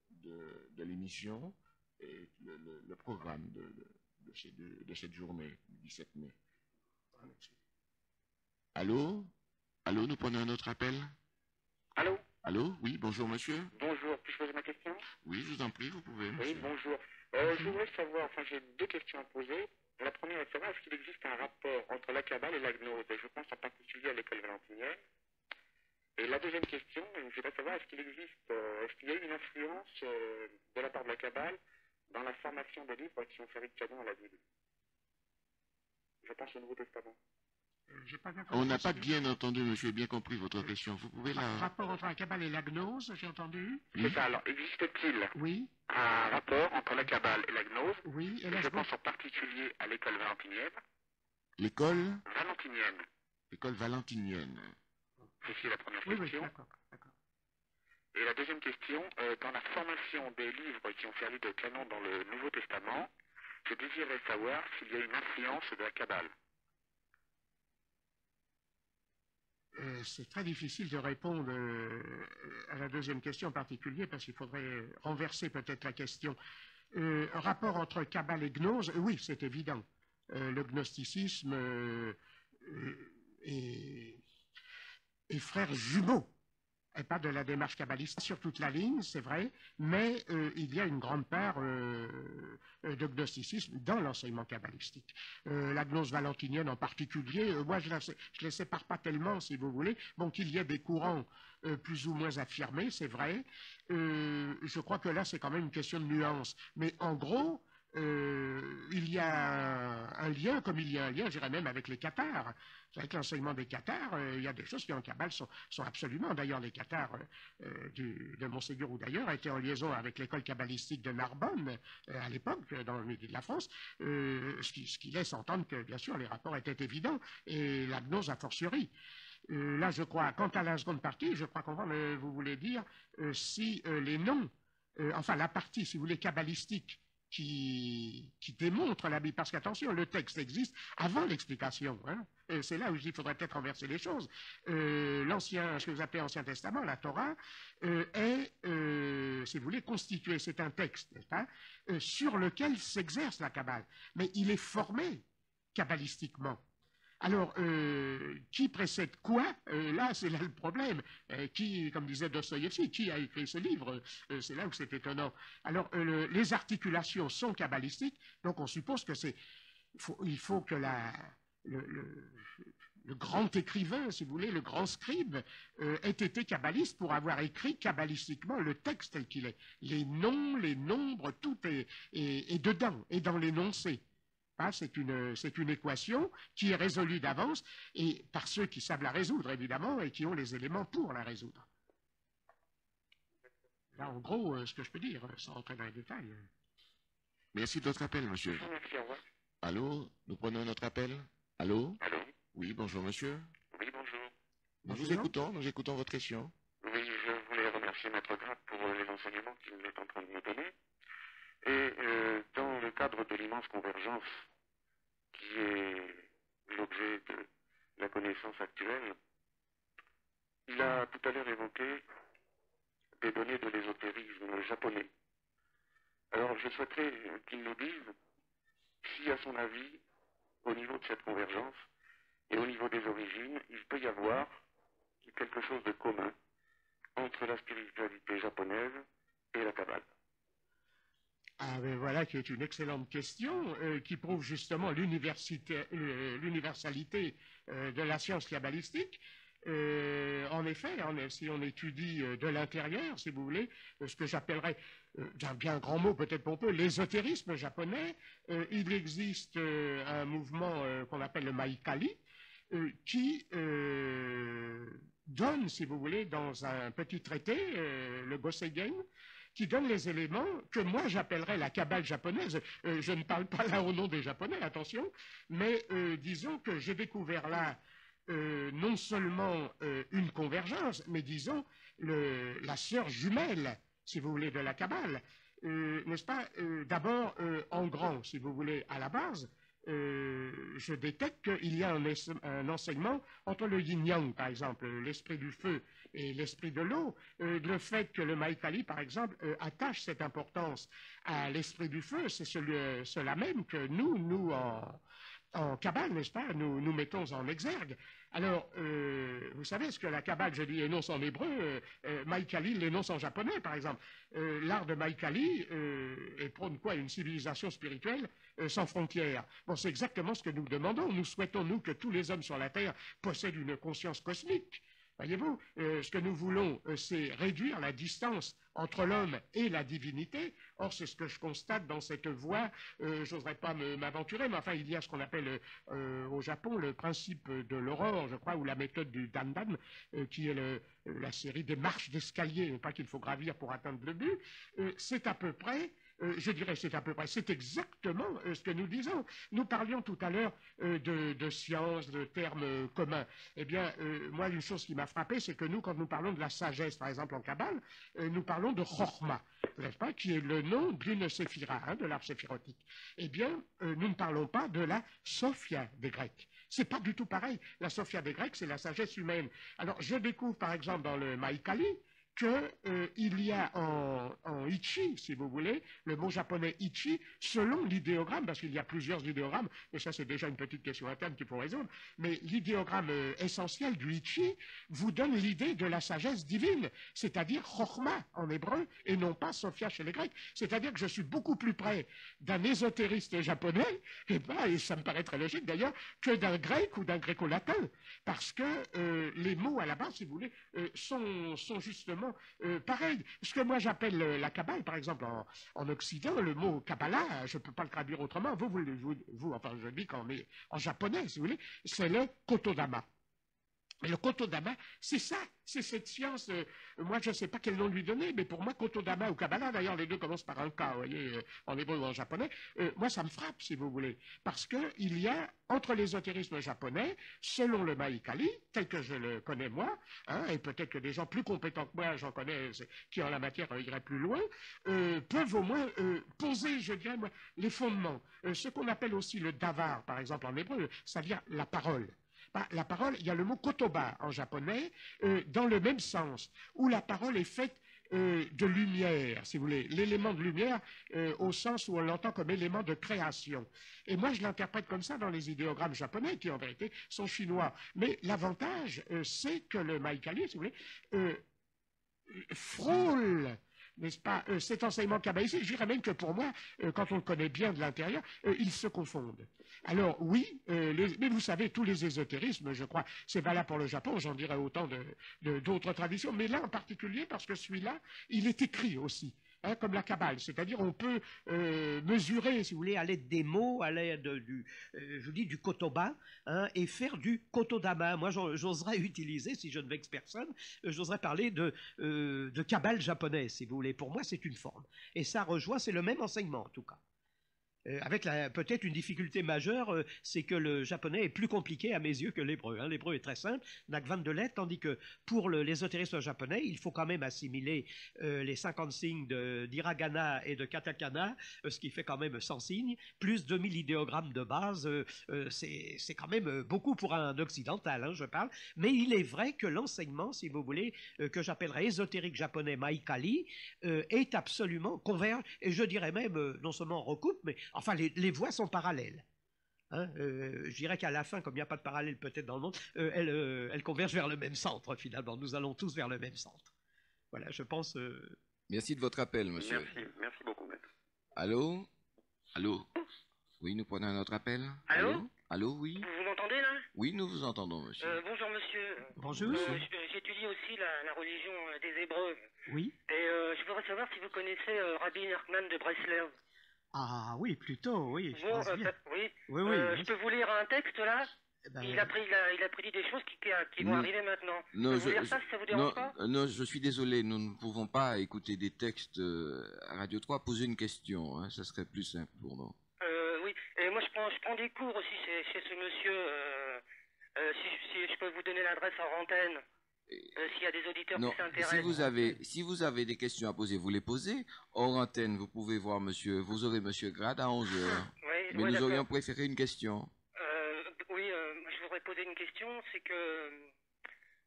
l'émission le programme de cette journée du 17 mai. Allô? Allô, nous prenons un autre appel? Allô? Allô? Oui, bonjour monsieur. Bonjour, puis-je poser ma question? Oui, je vous en prie, vous pouvez. Oui, Monsieur. bonjour. Je voudrais savoir, enfin j'ai deux questions à poser. La première est de savoir est-ce qu'il existe un rapport entre la Kabbale et la gnose, et je pense en particulier à l'école valentinienne. Et la deuxième question, je voudrais savoir est-ce qu'il y a eu une influence de la part de la Kabbale dans la formation des livres qui ont servi de canon à la Bible. Je pense au Nouveau Testament. On n'a pas bien entendu, monsieur, bien compris votre question. Vous pouvez la... Rapport entre la Kabbale et la gnose, j'ai entendu. C'est ça, alors existe-t-il Oui. un rapport entre la Kabbale et la gnose? Oui. Et je pense en particulier à l'école valentinienne. L'école? Valentinienne. L'école valentinienne. Ceci est la première Oui, question. d'accord. Et la deuxième question, dans la formation des livres qui ont servi de canon dans le Nouveau Testament, je désirais savoir s'il y a une influence de la Kabbale. C'est très difficile de répondre à la deuxième question en particulier parce qu'il faudrait renverser peut-être la question. Rapport entre Kabbale et gnose, oui, c'est évident. Le gnosticisme est frère jumeau, et pas de la démarche kabbaliste sur toute la ligne, c'est vrai, mais il y a une grande part de gnosticisme dans l'enseignement kabbalistique. La gnose valentinienne en particulier, moi je les sépare pas tellement, si vous voulez. Bon, qu'il y ait des courants plus ou moins affirmés, c'est vrai. Je crois que là, c'est quand même une question de nuance. Mais en gros, il y a un lien, comme il y a un lien, je dirais même avec les cathares. Avec l'enseignement des cathares, il y a des choses qui en Kabbale sont absolument. D'ailleurs, les cathares de Montségur ou d'ailleurs étaient en liaison avec l'école kabbalistique de Narbonne à l'époque, dans le milieu de la France, ce qui laisse entendre que, bien sûr, les rapports étaient évidents, et la gnose a fortiori. Là, je crois, quant à la seconde partie, je crois comprendre, vous voulez dire si les noms, enfin la partie, si vous voulez, kabbalistique, qui démontre la Bible. Parce qu'attention, le texte existe avant l'explication. Hein. C'est là où je dis qu'il faudrait peut-être renverser les choses. Ce que vous appelez Ancien Testament, la Torah, est, si vous voulez, constitué. C'est un texte, n'est-ce pas, sur lequel s'exerce la Kabbale. Mais il est formé kabbalistiquement. Alors, qui précède quoi? Là, c'est là le problème. Qui, comme disait Dostoïevski, qui a écrit ce livre? C'est là où c'est étonnant. Alors, les articulations sont kabbalistiques, donc on suppose que il faut que le grand écrivain, si vous voulez, le grand scribe, ait été kabbaliste pour avoir écrit kabbalistiquement le texte tel qu'il est. Les noms, les nombres, tout est dedans, et dans l'énoncé. C'est une équation qui est résolue d'avance et par ceux qui savent la résoudre, évidemment, et qui ont les éléments pour la résoudre. Là, en gros, ce que je peux dire, sans rentrer dans les détails. Merci de votre appel, monsieur. Merci, au revoir. Allô, nous prenons notre appel. Allô? Allô? Oui, bonjour, monsieur. Oui, bonjour. Nous écoutons votre question. Oui, je voulais remercier Maître Grappe pour les enseignements qu'il est en train de me donner. Et dans le cadre de l'immense convergence qui est l'objet de la connaissance actuelle, il a tout à l'heure évoqué des données de l'ésotérisme japonais. Alors je souhaiterais qu'il nous dise si, à son avis, au niveau de cette convergence et au niveau des origines, il peut y avoir quelque chose de commun entre la spiritualité japonaise et la Kabbale. Ah ben voilà qui est une excellente question qui prouve justement l'universalité de la science kabbalistique. En effet, si on étudie de l'intérieur, si vous voulez, ce que j'appellerais, d'un bien grand mot peut-être pour peu, l'ésotérisme japonais, il existe un mouvement qu'on appelle le Maikali, qui donne, si vous voulez, dans un petit traité, le Goseigen, qui donne les éléments que moi j'appellerais la Kabbale japonaise. Je ne parle pas là au nom des Japonais, attention, mais disons que j'ai découvert là non seulement une convergence, mais disons la sœur jumelle, si vous voulez, de la Kabbale. N'est-ce pas? D'abord, en grand, si vous voulez, à la base, je détecte qu'il y a un enseignement entre le yin-yang, par exemple, l'esprit du feu et l'esprit de l'eau. Le fait que le Maïkali, par exemple, attache cette importance à l'esprit du feu, c'est cela même que nous en Kabbale, n'est-ce pas, nous mettons en exergue. Alors, vous savez ce que la Kabbale, je dis, énonce en hébreu, Maïkali l'énonce en japonais, par exemple. L'art de Maïkali prône quoi? Une civilisation spirituelle sans frontières. Bon, c'est exactement ce que nous demandons. Nous souhaitons, nous, que tous les hommes sur la Terre possèdent une conscience cosmique. Voyez-vous, ce que nous voulons, c'est réduire la distance entre l'homme et la divinité. Or, c'est ce que je constate dans cette voie. J'oserais pas m'aventurer, mais enfin, il y a ce qu'on appelle au Japon le principe de l'aurore, je crois, ou la méthode du dandan, qui est la série des marches d'escalier, pas qu'il faut gravir pour atteindre le but. C'est à peu près... je dirais c'est exactement ce que nous disons. Nous parlions tout à l'heure de science, de termes communs. Eh bien, moi, une chose qui m'a frappé, c'est que nous, quand nous parlons de la sagesse, par exemple en Kabbale, nous parlons de Chorma, n'est-ce pas, qui est le nom d'une séphira, de l'arbre séphirotique. Eh bien, nous ne parlons pas de la Sophia des Grecs. C'est pas du tout pareil. La Sophia des Grecs, c'est la sagesse humaine. Alors, je découvre, par exemple, dans le Maïkali, qu'il y a en Ichi, si vous voulez, le mot japonais Ichi, selon l'idéogramme, parce qu'il y a plusieurs idéogrammes, et ça c'est déjà une petite question interne qu'il faut résoudre, mais l'idéogramme essentiel du Ichi vous donne l'idée de la sagesse divine, c'est-à-dire Chorma en hébreu, et non pas Sophia chez les Grecs. C'est-à-dire que je suis beaucoup plus près d'un ésotériste japonais, et ça me paraît très logique d'ailleurs, que d'un grec ou d'un gréco-latin, parce que les mots à la base, si vous voulez, sont justement pareil. Ce que moi j'appelle la Kabbale, par exemple, en Occident, le mot Kabbalah, je ne peux pas le traduire autrement. Enfin, je dis en japonais, si vous voulez, c'est le Kotodama. Et le Kotodama, c'est ça, c'est cette science, moi je ne sais pas quel nom lui donner, mais pour moi Kotodama ou Kabbalah, d'ailleurs les deux commencent par un K, vous voyez, en hébreu ou en japonais, moi ça me frappe si vous voulez, parce qu'il y a entre l'ésotérisme japonais, selon le Maïkali, tel que je le connais moi, et peut-être que des gens plus compétents que moi, j'en connais, qui en la matière iraient plus loin, peuvent au moins poser, je dirais moi, les fondements, ce qu'on appelle aussi le davar, par exemple en hébreu, c'est-à-dire la parole. La parole, il y a le mot kotoba en japonais, dans le même sens, où la parole est faite de lumière, si vous voulez, l'élément de lumière au sens où on l'entend comme élément de création. Et moi, je l'interprète comme ça dans les idéogrammes japonais, qui en vérité sont chinois. Mais l'avantage, c'est que le Maïkali, si vous voulez, frôle, n'est-ce pas, cet enseignement kabbalistique. Je dirais même que pour moi, quand on le connaît bien de l'intérieur, ils se confondent. Alors oui, mais vous savez, tous les ésotérismes, je crois, c'est valable pour le Japon, j'en dirais autant d'autres traditions, mais là en particulier, parce que celui-là, il est écrit aussi. Comme la Kabbale, c'est-à-dire on peut mesurer, si vous voulez, à l'aide des mots, à l'aide je vous dis, du kotoba, et faire du kotodama. Moi, j'oserais utiliser, si je ne vexe personne, j'oserais parler de Kabbale japonais, si vous voulez. Pour moi, c'est une forme. Et ça rejoint, c'est le même enseignement, en tout cas. Avec peut-être une difficulté majeure, c'est que le japonais est plus compliqué à mes yeux que l'hébreu. L'hébreu est très simple, n'a que 22 lettres, tandis que pour l'ésotérisme japonais, il faut quand même assimiler les 50 signes d'hiragana et de katakana, ce qui fait quand même 100 signes, plus 2000 idéogrammes de base. C'est quand même beaucoup pour un occidental, je parle. Mais il est vrai que l'enseignement, si vous voulez, que j'appellerais ésotérique japonais Maïkali, est absolument converge, et je dirais même, non seulement recoupe, mais enfin, les voies sont parallèles. Je dirais qu'à la fin, comme il n'y a pas de parallèle peut-être dans le monde, elles convergent vers le même centre, finalement. Nous allons tous vers le même centre. Voilà, je pense... Merci de votre appel, monsieur. Merci beaucoup, maître. Allô? Allô? Oui, nous prenons un autre appel. Allô? Allô, oui? Vous m'entendez, là? Oui, nous vous entendons, monsieur. Bonjour, monsieur. Bonjour. J'étudie aussi la religion des Hébreux. Oui. Et je voudrais savoir si vous connaissez Rabbi Nachman de Breslev. Ah oui, plutôt, oui, je pense bien. Oui. Oui. Je peux vous lire un texte, là? Il a prédit des choses qui vont arriver maintenant. Je peux vous lire ça, si ça vous dérange pas? Non, je suis désolé, nous ne pouvons pas écouter des textes à Radio 3. Poser une question, ça serait plus simple pour nous. Oui, et moi je prends des cours aussi chez ce monsieur Si je peux vous donner l'adresse en antenne, s'il y a des auditeurs Non, qui s'intéressent. si vous avez des questions à poser, vous les posez. Hors antenne, vous pouvez voir vous aurez monsieur Grade à 11 heures. Oui, Mais ouais, nous d'accord. aurions préféré une question. Oui, je voudrais poser une question, c'est que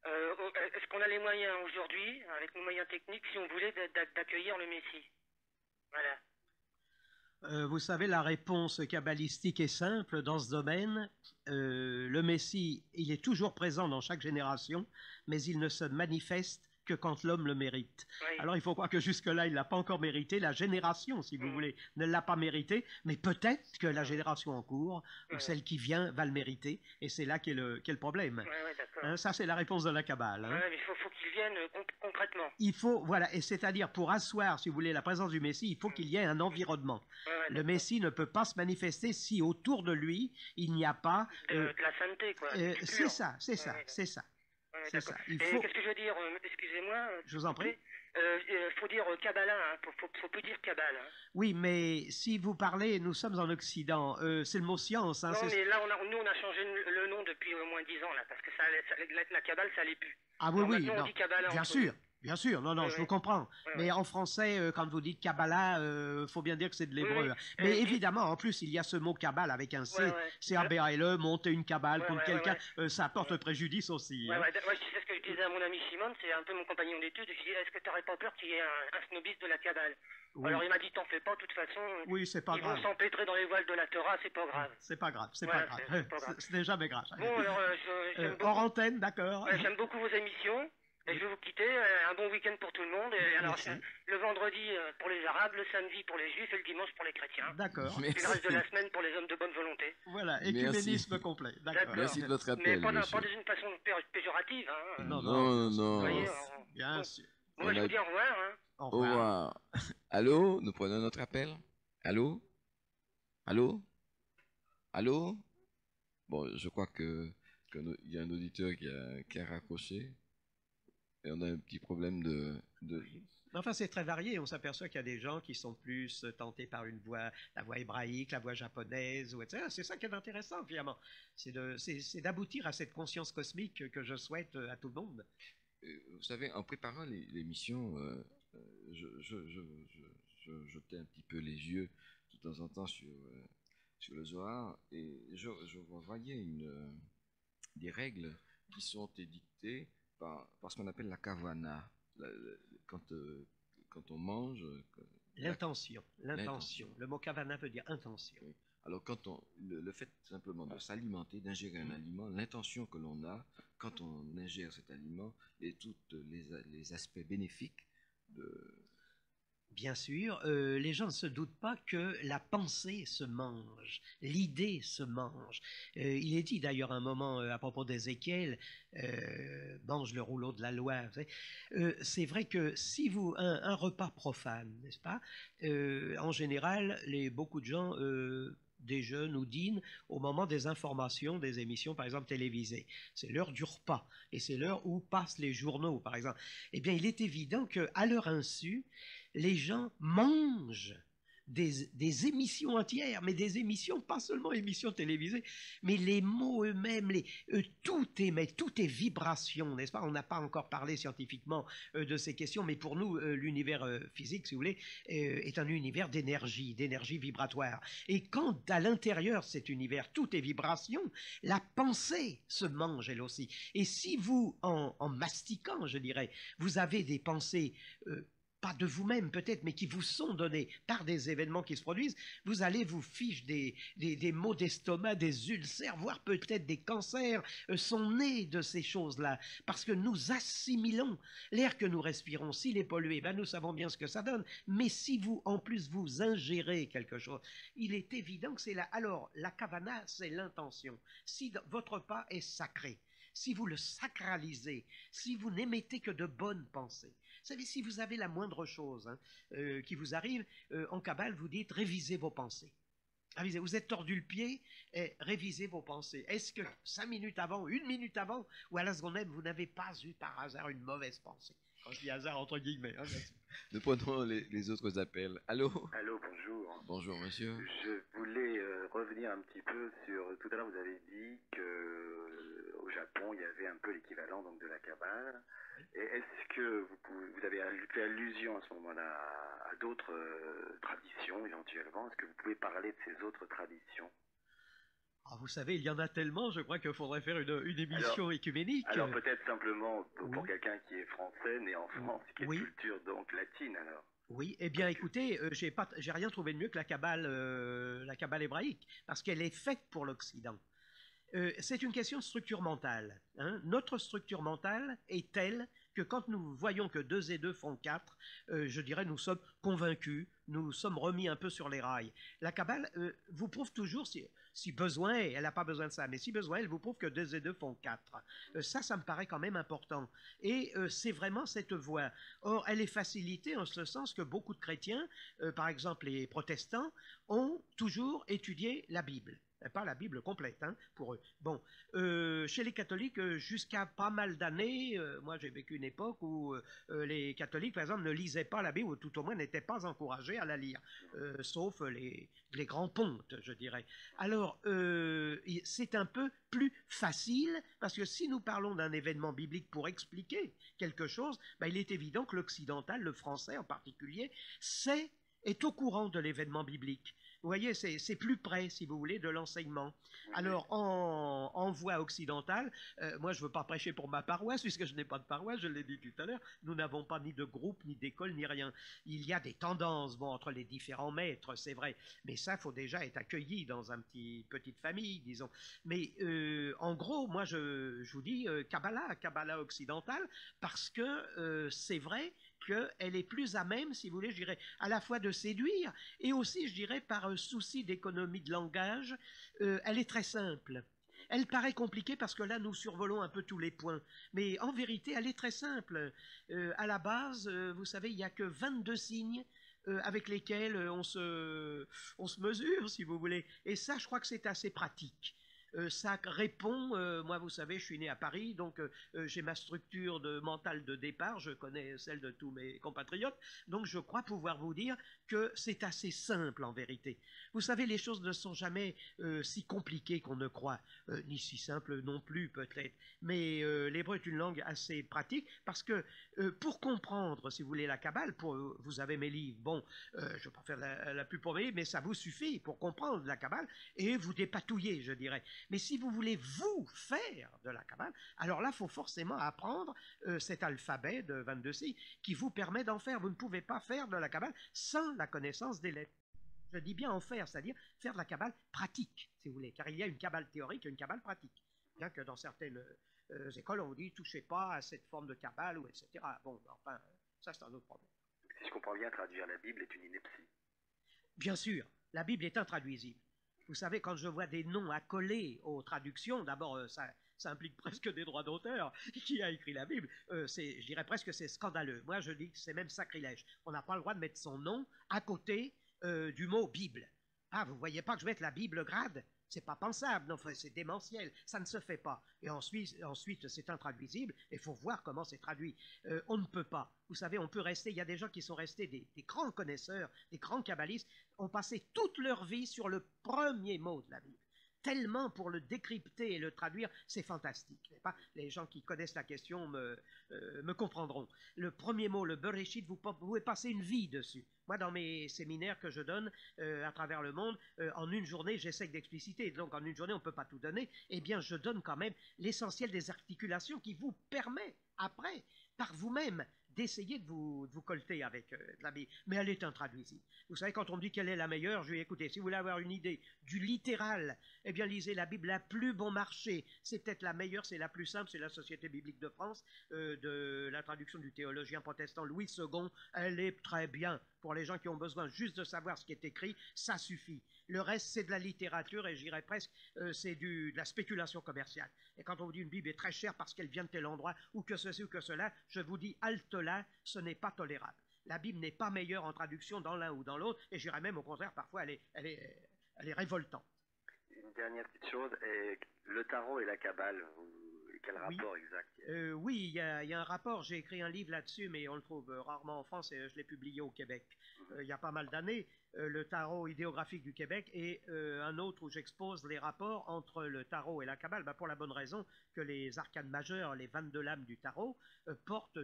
est-ce qu'on a les moyens aujourd'hui, avec nos moyens techniques, si on voulait d'accueillir le Messie? Voilà. Vous savez, la réponse kabbalistique est simple dans ce domaine. Le Messie, il est toujours présent dans chaque génération, mais il ne se manifeste que quand l'homme le mérite. Oui. Alors il faut croire que jusque-là, il ne l'a pas encore mérité. La génération, si vous voulez, ne l'a pas mérité, mais peut-être que la génération en cours, ou celle qui vient, va le mériter, et c'est là qu'est le problème. Ouais, d'accord. Hein, ça, c'est la réponse de la Kabbale. Hein. Ouais, mais il faut qu'ils viennent concrètement. Il faut, voilà, et c'est-à-dire pour asseoir, si vous voulez, la présence du Messie, il faut qu'il y ait un environnement. Ouais, Le Messie ne peut pas se manifester si autour de lui, il n'y a pas... de la sainteté, quoi. c'est ça, c'est ça, Ouais, c'est ça. Ouais, C'est d'accord. ça. Il Et faut... qu'est-ce que je veux dire? Excusez-moi. Je vous en prie. Faut dire Kabbalah, hein. Faut plus dire Kabbalah. Hein. Oui, mais si vous parlez, nous sommes en Occident, c'est le mot science. Hein, non, mais là, nous, on a changé le nom depuis au moins 10 ans, là, parce que la Kabbale, ça allait plus. Ah oui, alors, oui, maintenant, non. on dit Kabbalah. Bien sûr. Bien sûr, non, Oui, je oui. vous comprends. Oui, mais oui. en français, quand vous dites Kabbalah, faut bien dire que c'est de l'hébreu. Oui, oui. Mais évidemment, en plus, il y a ce mot Kabbale avec un C. Ouais, ouais. C-A-B-A-L-E, monter une Kabbale Ouais, contre ouais, quelqu'un, ouais. ça porte préjudice aussi. Ouais, hein. ouais, c'est ce que je disais à mon ami Simone, c'est un peu mon compagnon d'études. Je dis, est-ce que tu n'aurais pas peur qu'il y ait un snobiste de la Kabbale? Oui. Alors il m'a dit, t'en fais pas, de toute façon, Oui, c'est pas ils grave. vont s'empêtrer dans les voiles de la Torah, c'est pas grave. C'est pas grave, c'est Voilà, pas grave. c'est pas grave. Ce n'est jamais grave. Bon, alors, j'aime beaucoup, Hors antenne, d'accord. ouais, j'aime beaucoup vos émissions. Et je vais vous quitter. Un bon week-end pour tout le monde. Et alors, Merci. le vendredi pour les Arabes, le samedi pour les Juifs et le dimanche pour les chrétiens. D'accord. Et le reste de la semaine pour les hommes de bonne volonté. Voilà, Merci. écuménisme complet. D'accord. Merci de votre Mais appel, pas monsieur. d'une façon péjorative. Hein. Non, Non, Vous voyez, non. Bien sûr. bon, bah, je vous dis au revoir. Hein. Au Au revoir. revoir. Allô, nous prenons notre appel. Allô? Allô? Allô? Bon, je crois qu'il y a un auditeur qui a raccroché. Et on a un petit problème de... Enfin, c'est très varié. On s'aperçoit qu'il y a des gens qui sont plus tentés par la voix hébraïque, la voix japonaise, ou etc. C'est ça qui est intéressant, finalement. C'est d'aboutir à cette conscience cosmique que je souhaite à tout le monde. Vous savez, en préparant l'émission, je jetais un petit peu les yeux de temps en temps sur le Zohar et je voyais des règles qui sont édictées par ce qu'on appelle la kavana. Quand on mange... L'intention. Le mot kavana veut dire intention. Oui. Alors, le fait simplement de s'alimenter, d'ingérer un aliment, l'intention que l'on a quand on ingère cet aliment et tous les aspects bénéfiques de... Bien sûr, les gens ne se doutent pas que la pensée se mange, l'idée se mange. Il est dit d'ailleurs un moment à propos d'Ézéchiel, mange le rouleau de la loi. Vous savez. C'est vrai que si un repas profane, n'est-ce pas, en général, beaucoup de gens déjeunent ou dînent au moment des informations, des émissions, par exemple, télévisées. C'est l'heure du repas et c'est l'heure où passent les journaux, par exemple. Eh bien, il est évident qu'à leur insu, les gens mangent des émissions entières, mais des émissions, pas seulement émissions télévisées, mais les mots eux-mêmes, tout est vibration, n'est-ce pas? On n'a pas encore parlé scientifiquement de ces questions, mais pour nous, l'univers physique, si vous voulez, est un univers d'énergie vibratoire. Et quand à l'intérieur de cet univers, tout est vibration, la pensée se mange elle aussi. Et si vous, en mastiquant, je dirais, vous avez des pensées... pas de vous-même peut-être, mais qui vous sont donnés par des événements qui se produisent, vous allez vous fiche des maux d'estomac, des ulcères, voire peut-être des cancers sont nés de ces choses-là, parce que nous assimilons l'air que nous respirons. S'il est pollué, ben nous savons bien ce que ça donne, mais si vous, en plus, vous ingérez quelque chose, il est évident que c'est là. Alors, la kavana, c'est l'intention. Si votre pas est sacré, si vous le sacralisez, si vous n'émettez que de bonnes pensées, vous savez, si vous avez la moindre chose qui vous arrive, en Kabbale, vous dites révisez vos pensées. Révisez, vous êtes tordu le pied, révisez vos pensées. Est-ce que 5 minutes avant, 1 minute avant, ou à la seconde même, vous n'avez pas eu par hasard une mauvaise pensée? Quand je dis hasard, entre guillemets. Hein, Nous prenons les autres appels. Allô? Allô, bonjour. Bonjour, monsieur. Je voulais revenir un petit peu sur... Tout à l'heure, vous avez dit que au Japon, il y avait un peu l'équivalent donc de la Kabbale. Et est-ce que vous avez fait allusion à ce moment-là à d'autres traditions éventuellement? Est-ce que vous pouvez parler de ces autres traditions? Ah, vous savez, il y en a tellement, je crois qu'il faudrait faire une émission écuménique. Alors peut-être simplement pour Oui. quelqu'un qui est français, né en France, qui est de Oui. culture donc latine alors. Oui, eh bien écoutez, j'ai rien trouvé de mieux que la Kabbale hébraïque, parce qu'elle est faite pour l'Occident. C'est une question de structure mentale, hein. Notre structure mentale est telle que quand nous voyons que 2 et 2 font 4, je dirais nous sommes convaincus, nous sommes remis un peu sur les rails. La Kabbale vous prouve toujours, si besoin, elle n'a pas besoin de ça, mais si besoin, elle vous prouve que 2 et 2 font 4. Ça me paraît quand même important. Et c'est vraiment cette voie. Or, elle est facilitée en ce sens que beaucoup de chrétiens, par exemple les protestants, ont toujours étudié la Bible. Pas la Bible complète, hein, pour eux. Bon, chez les catholiques, jusqu'à pas mal d'années, moi j'ai vécu une époque où les catholiques, par exemple, ne lisaient pas la Bible, ou tout au moins n'étaient pas encouragés à la lire, sauf les grands pontes, je dirais. Alors, c'est un peu plus facile, parce que si nous parlons d'un événement biblique pour expliquer quelque chose, ben, il est évident que l'occidental, le français en particulier, est au courant de l'événement biblique. Vous voyez, c'est plus près, si vous voulez, de l'enseignement. Alors, en voie occidentale, moi, je ne veux pas prêcher pour ma paroisse, puisque je n'ai pas de paroisse, je l'ai dit tout à l'heure, nous n'avons pas ni de groupe, ni d'école, ni rien. Il y a des tendances, bon, entre les différents maîtres, c'est vrai, mais ça, il faut déjà être accueilli dans une petite famille, disons. Mais en gros, moi, je vous dis Kabbalah occidentale, parce que c'est vrai qu'elle est plus à même, si vous voulez, je dirais, à la fois de séduire, et aussi, je dirais, par souci d'économie de langage, elle est très simple. Elle paraît compliquée parce que là, nous survolons un peu tous les points. Mais en vérité, elle est très simple. À la base, vous savez, il n'y a que 22 signes avec lesquels on se mesure, si vous voulez. Et ça, je crois que c'est assez pratique. Ça répond, moi vous savez, je suis né à Paris, donc j'ai ma structure mentale de départ, je connais celle de tous mes compatriotes, donc je crois pouvoir vous dire que c'est assez simple en vérité. Vous savez, les choses ne sont jamais si compliquées qu'on ne croit, ni si simples non plus peut-être, mais l'hébreu est une langue assez pratique, parce que pour comprendre, si vous voulez, la Kabbale, vous avez mes livres, bon, je ne vais pas faire la pub pour mes livres, mais ça vous suffit pour comprendre la Kabbale et vous dépatouiller, je dirais. Mais si vous voulez vous faire de la Kabbale, alors là, il faut forcément apprendre cet alphabet de 22 signes qui vous permet d'en faire. Vous ne pouvez pas faire de la Kabbale sans la connaissance des lettres. Je dis bien en faire, c'est-à-dire faire de la Kabbale pratique, si vous voulez, car il y a une Kabbale théorique et une Kabbale pratique. Bien que dans certaines écoles, on vous dit, touchez pas à cette forme de Kabbale, ou etc. Bon, enfin, ça c'est un autre problème. Si je comprends bien, traduire la Bible est une ineptie. Bien sûr, la Bible est intraduisible. Vous savez, quand je vois des noms accolés aux traductions, d'abord, ça implique presque des droits d'auteur. Qui a écrit la Bible? Je dirais presque que c'est scandaleux. Moi, je dis que c'est même sacrilège. On n'a pas le droit de mettre son nom à côté du mot Bible. Ah, vous ne voyez pas que je mette la Bible grade? C'est pas pensable, non, c'est démentiel, ça ne se fait pas. Et ensuite c'est intraduisible, et il faut voir comment c'est traduit. On ne peut pas. Vous savez, on peut rester, il y a des gens qui sont restés des grands connaisseurs, des grands kabbalistes, ont passé toute leur vie sur le premier mot de la Bible. Tellement pour le décrypter et le traduire, c'est fantastique. Pas les gens qui connaissent la question me comprendront. Le premier mot, le Bereshit, vous pouvez passer une vie dessus. Moi, dans mes séminaires que je donne à travers le monde, en une journée, j'essaie d'expliciter. Donc, en une journée, on ne peut pas tout donner. Eh bien, je donne quand même l'essentiel des articulations qui vous permet, après, par vous-même, d'essayer de vous colter avec la Bible. Mais elle est intraduisible. Vous savez, quand on me dit quelle est la meilleure, je vais écouter. Si vous voulez avoir une idée du littéral, eh bien, lisez la Bible la plus bon marché. C'est peut-être la meilleure, c'est la plus simple, c'est la Société biblique de France, de la traduction du théologien protestant Louis II. Elle est très bien. Pour les gens qui ont besoin juste de savoir ce qui est écrit, ça suffit. Le reste, c'est de la littérature et j'irais presque, c'est de la spéculation commerciale. Et quand on vous dit une Bible est très chère parce qu'elle vient de tel endroit, ou que ceci ou que cela, je vous dis, halte là, ce n'est pas tolérable. La Bible n'est pas meilleure en traduction dans l'un ou dans l'autre, et j'irais même au contraire, parfois, elle est révoltante. Une dernière petite chose, le tarot et la Kabbale, Quel Oui. rapport exact? Oui, il y a un rapport. J'ai écrit un livre là-dessus, mais on le trouve rarement en France et je l'ai publié au Québec. Il y a pas mal d'années, le tarot idéographique du Québec et un autre où j'expose les rapports entre le tarot et la Kabbale, pour la bonne raison que les arcanes majeures, les 22 lames du tarot, portent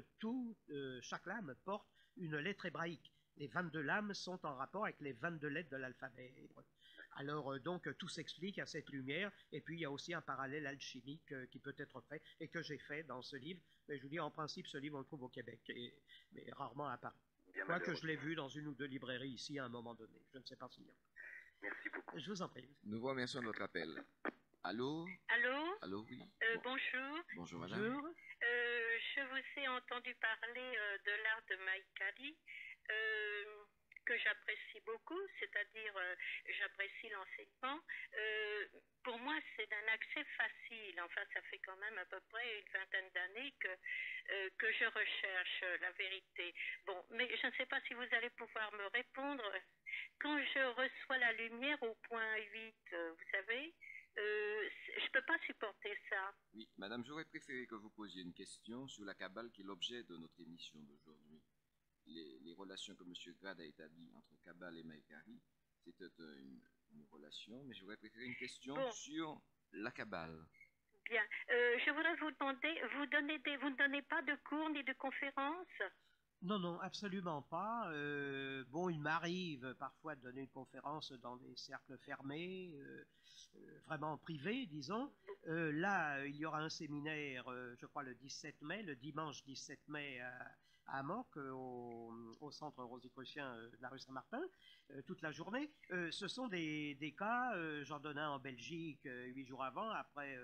chaque lame porte une lettre hébraïque. Les 22 lames sont en rapport avec les 22 lettres de l'alphabet hébreu. Alors, donc, tout s'explique à cette lumière. Et puis, il y a aussi un parallèle alchimique qui peut être fait et que j'ai fait dans ce livre. Mais je vous dis, en principe, ce livre, on le trouve au Québec, mais rarement à Paris. Bien Quoique malheureux. je l'ai vu dans une ou deux librairies ici à un moment donné. Je ne sais pas s'il y en a. Merci beaucoup. Je vous en prie. Nous vous remercions de votre appel. Allô? Allô? Allô, oui. Bonjour. Bonjour, madame. Bonjour. Je vous ai entendu parler de l'art de Maïkari, que j'apprécie beaucoup, c'est-à-dire j'apprécie l'enseignement. Pour moi, c'est d'un accès facile. Enfin, ça fait quand même à peu près une vingtaine d'années que je recherche la vérité. Bon, mais je ne sais pas si vous allez pouvoir me répondre. Quand je reçois la lumière au point 8, vous savez, je ne peux pas supporter ça. Oui, madame, j'aurais préféré que vous posiez une question sur la Kabbale qui est l'objet de notre émission d'aujourd'hui. Les relations que M. Grad a établies entre Kabbale et Maïkari, c'était une relation, mais j'aurais préféré une question sur la Kabbale. Bien. Je voudrais vous demander, vous ne donnez pas de cours ni de conférences? Non, non, absolument pas. Bon, il m'arrive parfois de donner une conférence dans des cercles fermés, vraiment privés, disons. Là, il y aura un séminaire, je crois, le 17 mai, le dimanche 17 mai à Amorque, au centre Rosicrucien de la rue Saint-Martin, toute la journée. Ce sont des cas, j'en donne un en Belgique 8 jours avant, après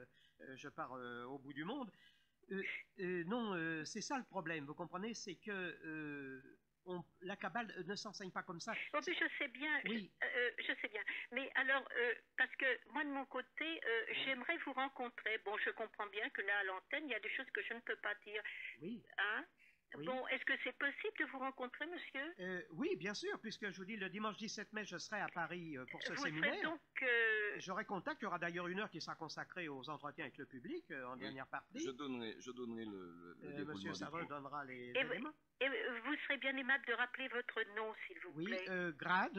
je pars au bout du monde. Non, c'est ça le problème, vous comprenez, c'est que la Kabbale ne s'enseigne pas comme ça. Bon, mais je sais bien, Oui. je sais bien. Mais alors, parce que moi de mon côté, j'aimerais vous rencontrer. Bon, je comprends bien que là à l'antenne, il y a des choses que je ne peux pas dire. Oui. Hein? Oui. Bon, est-ce que c'est possible de vous rencontrer, monsieur? Oui, bien sûr, puisque je vous dis, le dimanche 17 mai, je serai à Paris pour ce Vous séminaire. serez donc... J'aurai contact, il y aura d'ailleurs une heure qui sera consacrée aux entretiens avec le public en dernière partie. Je donnerai le déroulement Monsieur du Savol cours. donnera les Et éléments. Et vous serez bien aimable de rappeler votre nom, s'il vous Oui, plaît. Grad,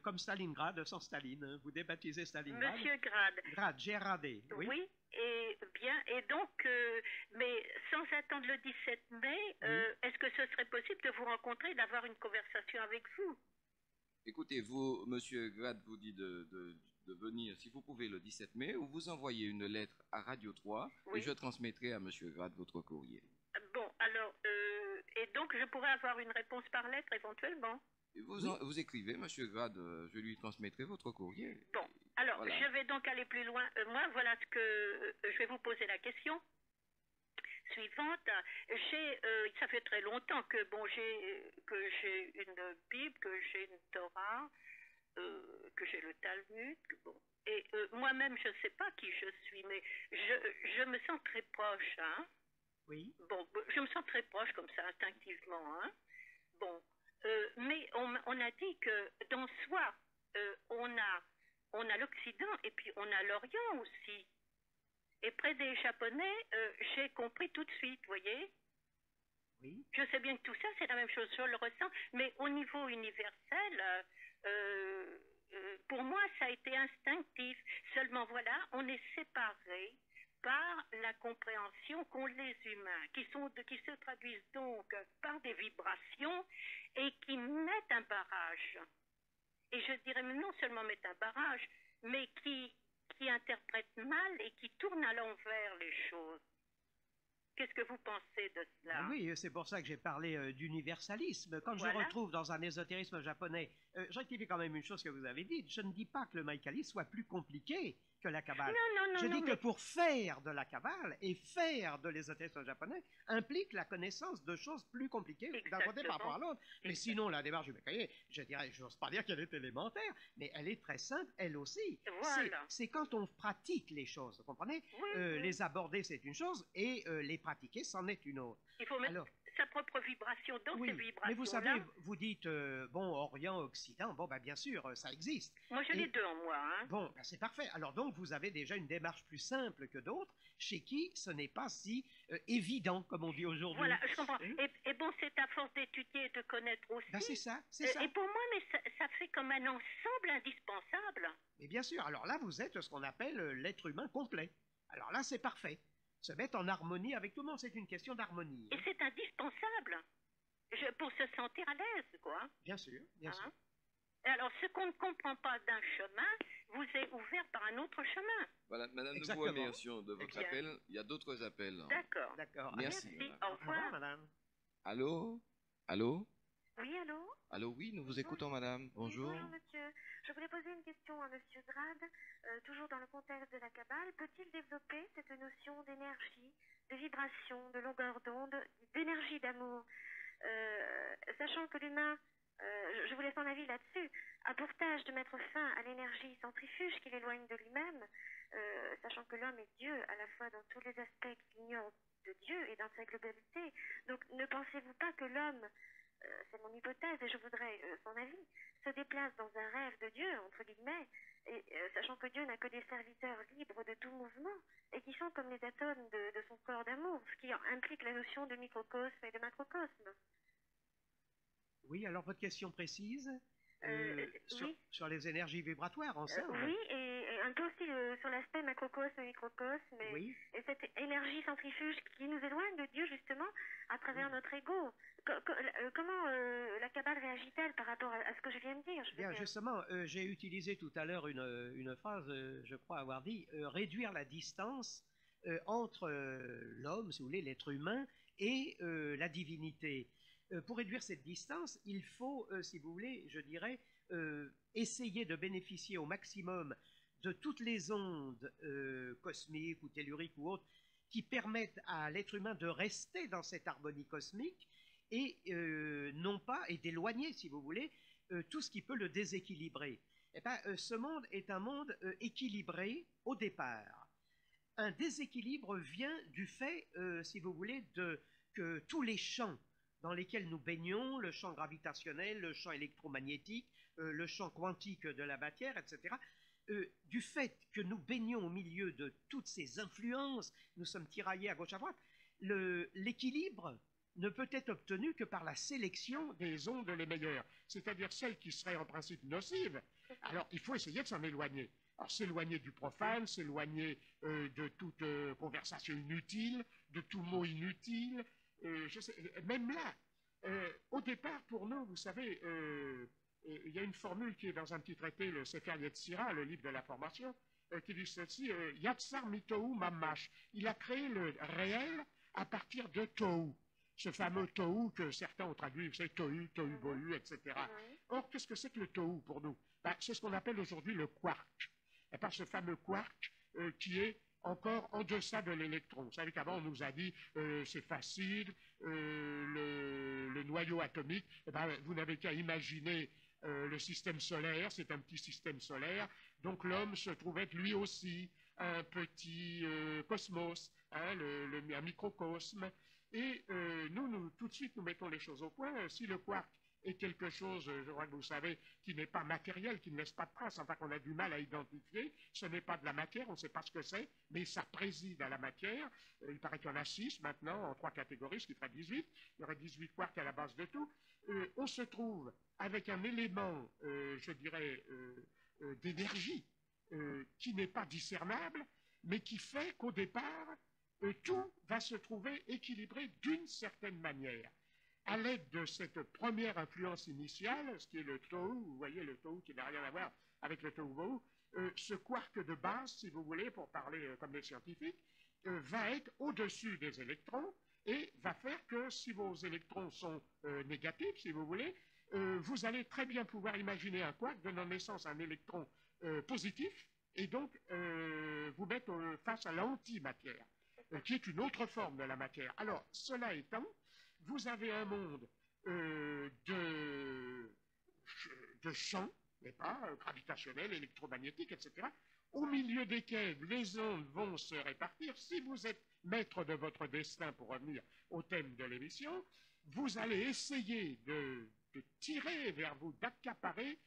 comme Stalingrad, sans Staline. Hein. Vous débaptisez Stalingrad. Monsieur Grad. Grad, G-R-A-D. Oui. Oui, et bien. Et donc, mais sans attendre le 17 mai, est-ce que ce serait possible de vous rencontrer et d'avoir une conversation avec vous? Écoutez, vous, monsieur Grad vous dit de venir, si vous pouvez, le 17 mai, ou vous envoyez une lettre à Radio 3 Oui. et je transmettrai à monsieur Grad votre courrier. Bon, alors, et donc je pourrais avoir une réponse par lettre éventuellement? Et vous écrivez, monsieur Grad, je lui transmettrai votre courrier. Bon, alors, Voilà. je vais donc aller plus loin. Moi, voilà ce que je vais vous poser la question suivante. Ça fait très longtemps que j'ai une Bible, que j'ai une Torah, que j'ai le Talmud. Et moi-même, je ne sais pas qui je suis, mais je me sens très proche, hein. Oui. Bon, je me sens très proche comme ça, instinctivement, hein. Bon, mais on a dit que dans soi, on a l'Occident et puis on a l'Orient aussi. Et près des Japonais, j'ai compris tout de suite, vous voyez. Oui. Je sais bien que tout ça, c'est la même chose, je le ressens, mais au niveau universel, pour moi, ça a été instinctif. Seulement, voilà, on est séparés par la compréhension qu'ont les humains, qui se traduisent donc par des vibrations et qui mettent un barrage. Et je dirais même non seulement mettent un barrage, mais qui interprètent mal et qui tournent à l'envers les choses. Qu'est-ce que vous pensez de cela? Ah oui, c'est pour ça que j'ai parlé d'universalisme. Quand Voilà. je retrouve dans un ésotérisme japonais, je rectifie quand même une chose que vous avez dite, je ne dis pas que le Maïkali soit plus compliqué que la Kabbale. Non, Je dis que mais- pour faire de la Kabbale et faire de l'ésotérisme japonais implique la connaissance de choses plus compliquées d'un côté par rapport à l'autre. Mais sinon, la démarche du Maïkali, je dirais, je n'ose pas dire qu'elle est élémentaire, mais elle est très simple, elle aussi. Voilà. C'est quand on pratique les choses, vous comprenez? Oui, oui. Les aborder, c'est une chose, et les pratiquer, c'en est une autre. Il faut mettre... Alors, sa propre vibration. Dans Oui, ces vibrations-là... mais vous savez, vous dites, bon, Orient, Occident, bon, bien sûr, ça existe. Moi, j'ai les deux en moi. Hein. Bon, c'est parfait. Alors donc, vous avez déjà une démarche plus simple que d'autres, chez qui ce n'est pas si évident, comme on dit aujourd'hui. Voilà, je comprends. Et bon, c'est à force d'étudier et de connaître aussi. C'est ça, c'est ça. Et pour moi, mais ça fait comme un ensemble indispensable. Mais bien sûr, alors là, vous êtes ce qu'on appelle l'être humain complet. Alors là, c'est parfait. Se mettre en harmonie avec tout le monde, c'est une question d'harmonie. Et c'est indispensable pour se sentir à l'aise, quoi. Bien sûr, bien sûr. Alors, ce qu'on ne comprend pas d'un chemin vous est ouvert par un autre chemin. Voilà, Madame, nous vous remercions de votre appel. Il y a d'autres appels. D'accord. D'accord. Merci. Au revoir, madame. Allô? Allô? Oui, allô? Allô, oui, nous vous écoutons, madame. Bonjour. Bonjour, monsieur. Je voulais poser une question à monsieur Drade, toujours dans le contexte de la Kabbale. Peut-il développer cette notion d'énergie, de vibration, de longueur d'onde, d'énergie d'amour, sachant que l'humain, je vous laisse mon avis là-dessus, a pour tâche de mettre fin à l'énergie centrifuge qui l'éloigne de lui-même, sachant que l'homme est Dieu à la fois dans tous les aspects qu'il ignore de Dieu et dans sa globalité. Donc ne pensez-vous pas que l'homme, c'est mon hypothèse et je voudrais son avis, se déplace dans un rêve de Dieu, entre guillemets, et, sachant que Dieu n'a que des serviteurs libres de tout mouvement, et qui sont comme les atomes de son corps d'amour, ce qui implique la notion de microcosme et de macrocosme. Oui, alors votre question précise oui. sur les énergies vibratoires ensemble. Oui, et un peu aussi sur l'aspect macrocosme, microcosme, et cette énergie centrifuge qui nous éloigne de Dieu justement à travers notre ego. Comment la Kabbale réagit-elle par rapport à ce que je viens de dire? Bien, justement, j'ai utilisé tout à l'heure une phrase, je crois avoir dit, réduire la distance entre l'homme, si vous voulez, l'être humain, et la divinité. Pour réduire cette distance, il faut, si vous voulez, je dirais, essayer de bénéficier au maximum de toutes les ondes cosmiques ou telluriques ou autres qui permettent à l'être humain de rester dans cette harmonie cosmique et non pas, et d'éloigner, si vous voulez, tout ce qui peut le déséquilibrer. Eh bien, ce monde est un monde équilibré au départ. Un déséquilibre vient du fait, si vous voulez, que tous les champs dans lesquels nous baignons, le champ gravitationnel, le champ électromagnétique, le champ quantique de la matière, etc., du fait que nous baignons au milieu de toutes ces influences, nous sommes tiraillés à gauche à droite, l'équilibre ne peut être obtenu que par la sélection des ondes les meilleures, c'est-à-dire celles qui seraient en principe nocives. Alors, il faut essayer de s'en éloigner. Alors, s'éloigner du profane, s'éloigner de toute conversation inutile, de tout mot inutile. Je sais, même là, au départ, pour nous, vous savez, il y a une formule qui est dans un petit traité, le Sefer Yetzira, le livre de la formation, qui dit ceci, Yatsar mitohu mamash. Il a créé le réel à partir de tohu. Ce fameux tohu que certains ont traduit, c'est tohu, tohu bohu, etc. Or, qu'est-ce que c'est que le tohu pour nous? C'est ce qu'on appelle aujourd'hui le quark. Et pas ce fameux quark qui est encore en deçà de l'électron. Vous savez qu'avant, on nous a dit c'est facile, le noyau atomique, vous n'avez qu'à imaginer le système solaire, c'est un petit système solaire, donc l'homme se trouve être lui aussi un petit cosmos, hein, un microcosme, et nous, tout de suite, nous mettons les choses au point. Si le quark est quelque chose, je crois que vous savez, qui n'est pas matériel, qui ne laisse pas de trace, enfin qu'on a du mal à identifier, ce n'est pas de la matière, on ne sait pas ce que c'est, mais ça préside à la matière. Il paraît qu'il y en a 6 maintenant, en 3 catégories, ce qui ferait 18. Il y aurait 18 quarks à la base de tout. On se trouve avec un élément, je dirais, d'énergie, qui n'est pas discernable, mais qui fait qu'au départ, tout va se trouver équilibré d'une certaine manière. À l'aide de cette première influence initiale, ce qui est le tohu, vous voyez le tohu qui n'a rien à voir avec le tohu bohu, ce quark de base, si vous voulez, pour parler comme les scientifiques, va être au-dessus des électrons et va faire que si vos électrons sont négatifs, si vous voulez, vous allez très bien pouvoir imaginer un quark donnant naissance à un électron positif et donc vous mettre face à l'antimatière, qui est une autre forme de la matière. Alors, cela étant, vous avez un monde de champs, n'est pas, gravitationnels, électromagnétiques, etc., au milieu desquels les ondes vont se répartir. Si vous êtes maître de votre destin, pour revenir au thème de l'émission, vous allez essayer de tirer vers vous, d'accaparer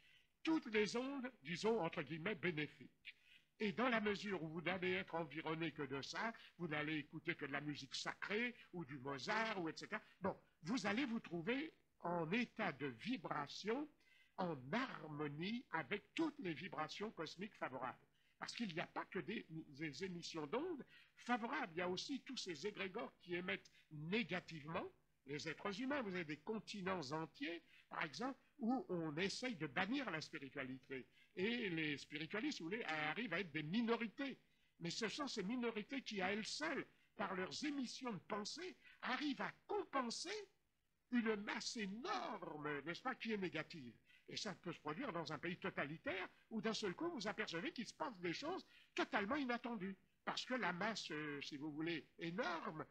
toutes les ondes, disons, entre guillemets, bénéfiques. Et dans la mesure où vous n'allez être environné que de ça, vous n'allez écouter que de la musique sacrée, ou du Mozart, ou etc. Bon, vous allez vous trouver en état de vibration, en harmonie avec toutes les vibrations cosmiques favorables. Parce qu'il n'y a pas que des émissions d'ondes favorables, il y a aussi tous ces égrégores qui émettent négativement. Les êtres humains, vous avez des continents entiers, par exemple, où on essaye de bannir la spiritualité. Et les spiritualistes, si vous voulez, arrivent à être des minorités. Mais ce sont ces minorités qui, à elles seules, par leurs émissions de pensée, arrivent à compenser une masse énorme, n'est-ce pas, qui est négative. Et ça peut se produire dans un pays totalitaire où d'un seul coup, vous apercevez qu'il se passe des choses totalement inattendues. Parce que la masse, si vous voulez, énorme,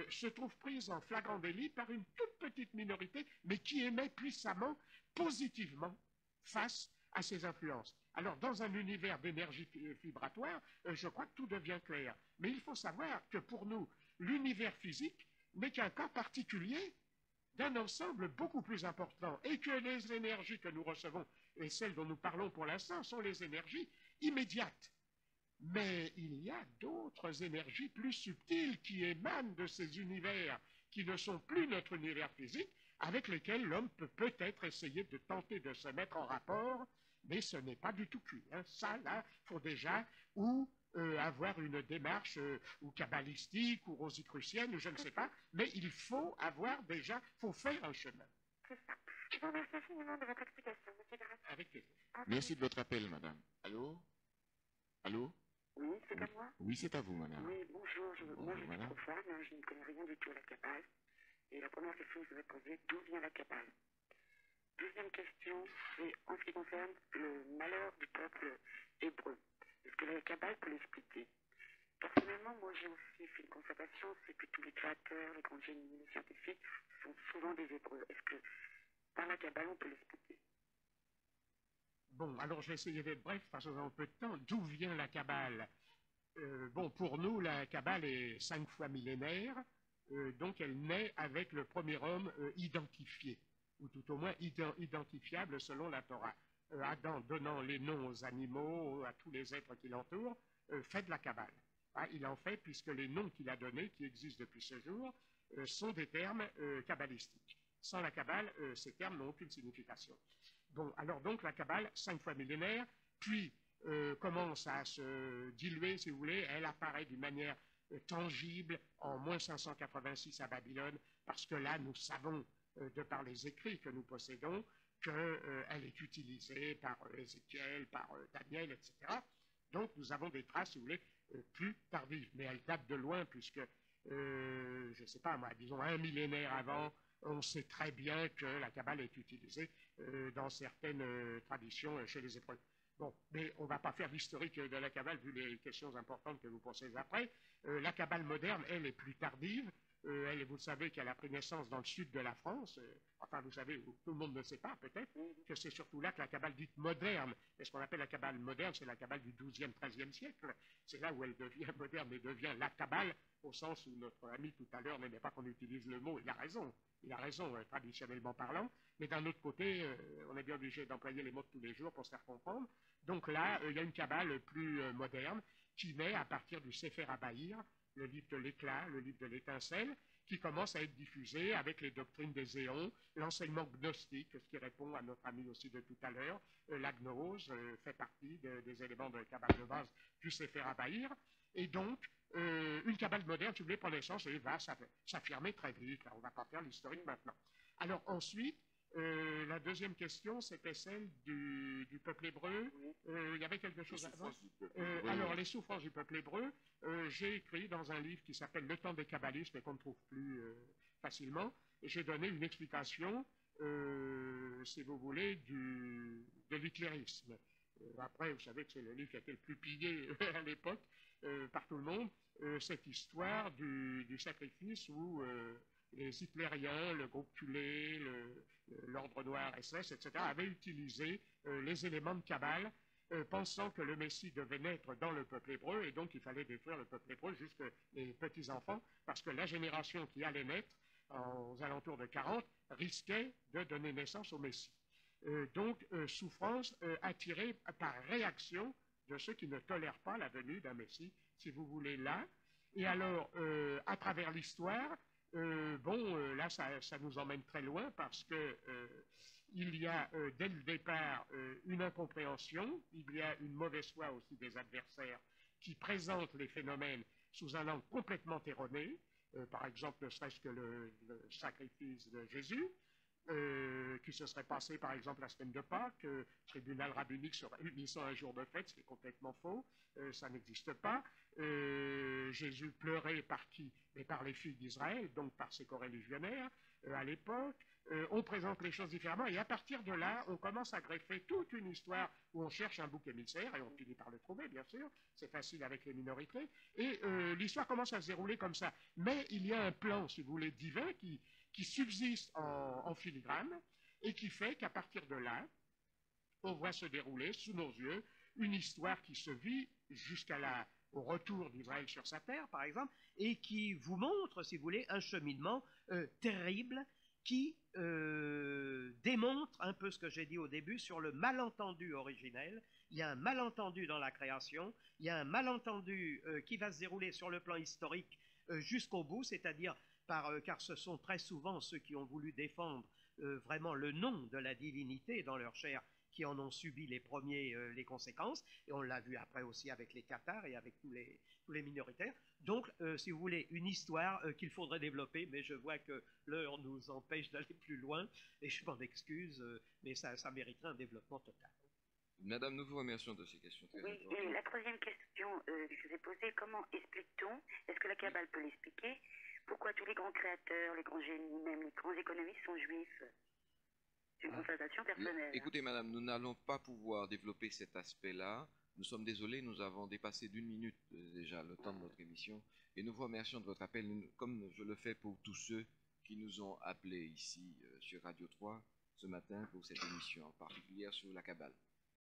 se trouve prise en flagrant délit par une toute petite minorité, mais qui émet puissamment, positivement, face à ces influences. Alors, dans un univers d'énergie vibratoire, je crois que tout devient clair. Mais il faut savoir que pour nous, l'univers physique n'est qu'un cas particulier d'un ensemble beaucoup plus important, et que les énergies que nous recevons, et celles dont nous parlons pour l'instant, sont les énergies immédiates. Mais il y a d'autres énergies plus subtiles qui émanent de ces univers, qui ne sont plus notre univers physique, avec lesquels l'homme peut peut-être essayer de tenter de se mettre en rapport, mais ce n'est pas du tout cuit. Hein. Ça, là, il faut déjà avoir une démarche ou kabbalistique ou rosicrucienne, ou je ne sais pas, mais il faut avoir déjà, il faut faire un chemin. C'est ça. Je vous remercie infiniment de votre explication, monsieur Grasse. Avec plaisir. Merci de votre appel, madame. Allô? Allô? Oui, c'est à moi? Oui, c'est à vous, madame. Oui, bonjour. Moi, je suis madame. profane, hein, je ne connais rien du tout à la Kabbale. Et la première question que je vais poser, d'où vient la Kabbale? Deuxième question, c'est en ce qui concerne le malheur du peuple hébreu. Est-ce que la Kabbale peut l'expliquer? Personnellement, moi, j'ai aussi fait une constatation, c'est que tous les créateurs, les grands génies, les scientifiques sont souvent des hébreux. Est-ce que par la Kabbale, on peut l'expliquer? Bon, alors je vais essayer d'être bref parce que nous avons peu de temps. D'où vient la Kabbale? Bon, pour nous, la Kabbale est 5 fois millénaire, donc elle naît avec le premier homme identifié, ou tout au moins identifiable selon la Torah. Adam donnant les noms aux animaux, à tous les êtres qui l'entourent, fait de la Kabbale. Ah, il en fait puisque les noms qu'il a donnés, qui existent depuis ce jour, sont des termes kabbalistiques. Sans la Kabbale, ces termes n'ont aucune signification. Bon, alors donc la Kabbale, 5 fois millénaire, puis commence à se diluer, si vous voulez, elle apparaît d'une manière tangible en moins 586 à Babylone, parce que là, nous savons, de par les écrits que nous possédons, qu'elle est utilisée par Ézéchiel, par Daniel, etc. Donc nous avons des traces, si vous voulez, plus tardives, mais elles datent de loin, puisque, je ne sais pas moi, disons un millénaire avant, on sait très bien que la Kabbale est utilisée dans certaines traditions chez les Hébreux. Bon, mais on ne va pas faire l'historique de la Kabbale vu les questions importantes que vous posez après. La Kabbale moderne, elle, est plus tardive. Elle, vous savez qu'elle a pris naissance dans le sud de la France. Enfin, vous savez, tout le monde ne sait pas peut-être, que c'est surtout là que la Kabbale dite moderne, et ce qu'on appelle la Kabbale moderne, c'est la Kabbale du XIIe, XIIIe siècle. C'est là où elle devient moderne et devient la Kabbale, au sens où notre ami tout à l'heure n'aimait pas qu'on utilise le mot. Il a raison, traditionnellement parlant, mais d'un autre côté, on est bien obligé d'employer les mots de tous les jours pour se faire comprendre. Donc là, il y a une Kabbale plus moderne qui naît à partir du Sefer HaBahir, le livre de l'éclat, le livre de l'étincelle, qui commence à être diffusé avec les doctrines des éons, l'enseignement gnostique, ce qui répond à notre ami aussi de tout à l'heure. La gnose fait partie des éléments de la Kabbale de base du Sefer HaBahir. Et donc, une Kabbale moderne, si vous voulez, prend naissance et va s'affirmer très vite. On ne va pas faire l'historique maintenant. Alors ensuite, la deuxième question, c'était celle du peuple hébreu. Il y avait quelque chose avant. Alors, les souffrances du peuple hébreu, j'ai écrit dans un livre qui s'appelle Le temps des kabbalistes, mais qu'on ne trouve plus facilement. J'ai donné une explication, si vous voulez, de l'hitlérisme. Après, vous savez que c'est le livre qui a été le plus pillé à l'époque par tout le monde. Cette histoire du sacrifice où les hitlériens, le groupe Culé, l'ordre noir SS, etc., avaient utilisé les éléments de Kabbale pensant que le Messie devait naître dans le peuple hébreu, et donc il fallait détruire le peuple hébreu jusque les petits-enfants, parce que la génération qui allait naître, aux alentours de 40, risquait de donner naissance au Messie. Donc, souffrance attirée par réaction de ceux qui ne tolèrent pas la venue d'un Messie, si vous voulez, là. Et alors, à travers l'histoire, là, ça nous emmène très loin parce que il y a dès le départ une incompréhension, il y a une mauvaise foi aussi des adversaires qui présentent les phénomènes sous un angle complètement erroné, par exemple ne serait-ce que le sacrifice de Jésus, qui se serait passé par exemple la semaine de Pâques, tribunal rabbinique se réunissant un jour de fête, ce qui est complètement faux, ça n'existe pas. Jésus pleurait par qui? Mais par les filles d'Israël, donc par ses coreligionnaires à l'époque. On présente les choses différemment et à partir de là, on commence à greffer toute une histoire où on cherche un bouc émissaire et on finit par le trouver, bien sûr. C'est facile avec les minorités. Et l'histoire commence à se dérouler comme ça. Mais il y a un plan, si vous voulez, divin qui subsiste en filigrane et qui fait qu'à partir de là, on voit se dérouler sous nos yeux une histoire qui se vit au retour d'Israël sur sa terre, par exemple, et qui vous montre, si vous voulez, un cheminement terrible qui démontre un peu ce que j'ai dit au début sur le malentendu originel. Il y a un malentendu dans la création, il y a un malentendu qui va se dérouler sur le plan historique jusqu'au bout, c'est-à-dire car ce sont très souvent ceux qui ont voulu défendre vraiment le nom de la divinité dans leur chair qui en ont subi les conséquences, et on l'a vu après aussi avec les Cathares et avec tous les minoritaires. Donc, si vous voulez, une histoire qu'il faudrait développer, mais je vois que l'heure nous empêche d'aller plus loin, et je m'en excuse, mais ça mériterait un développement total. Madame, nous vous remercions de ces questions très importantes. Oui, et la troisième question que je vous ai posée, comment explique-t-on, est-ce que la Kabbale peut l'expliquer, pourquoi tous les grands créateurs, les grands génies, même les grands économistes sont juifs? C'est une constatation personnelle. Écoutez, madame, nous n'allons pas pouvoir développer cet aspect-là. Nous sommes désolés, nous avons dépassé d'1 minute déjà le temps de notre émission. Et nous vous remercions de votre appel, comme je le fais pour tous ceux qui nous ont appelés ici sur Radio 3 ce matin pour cette émission, en particulier sur la Kabbale.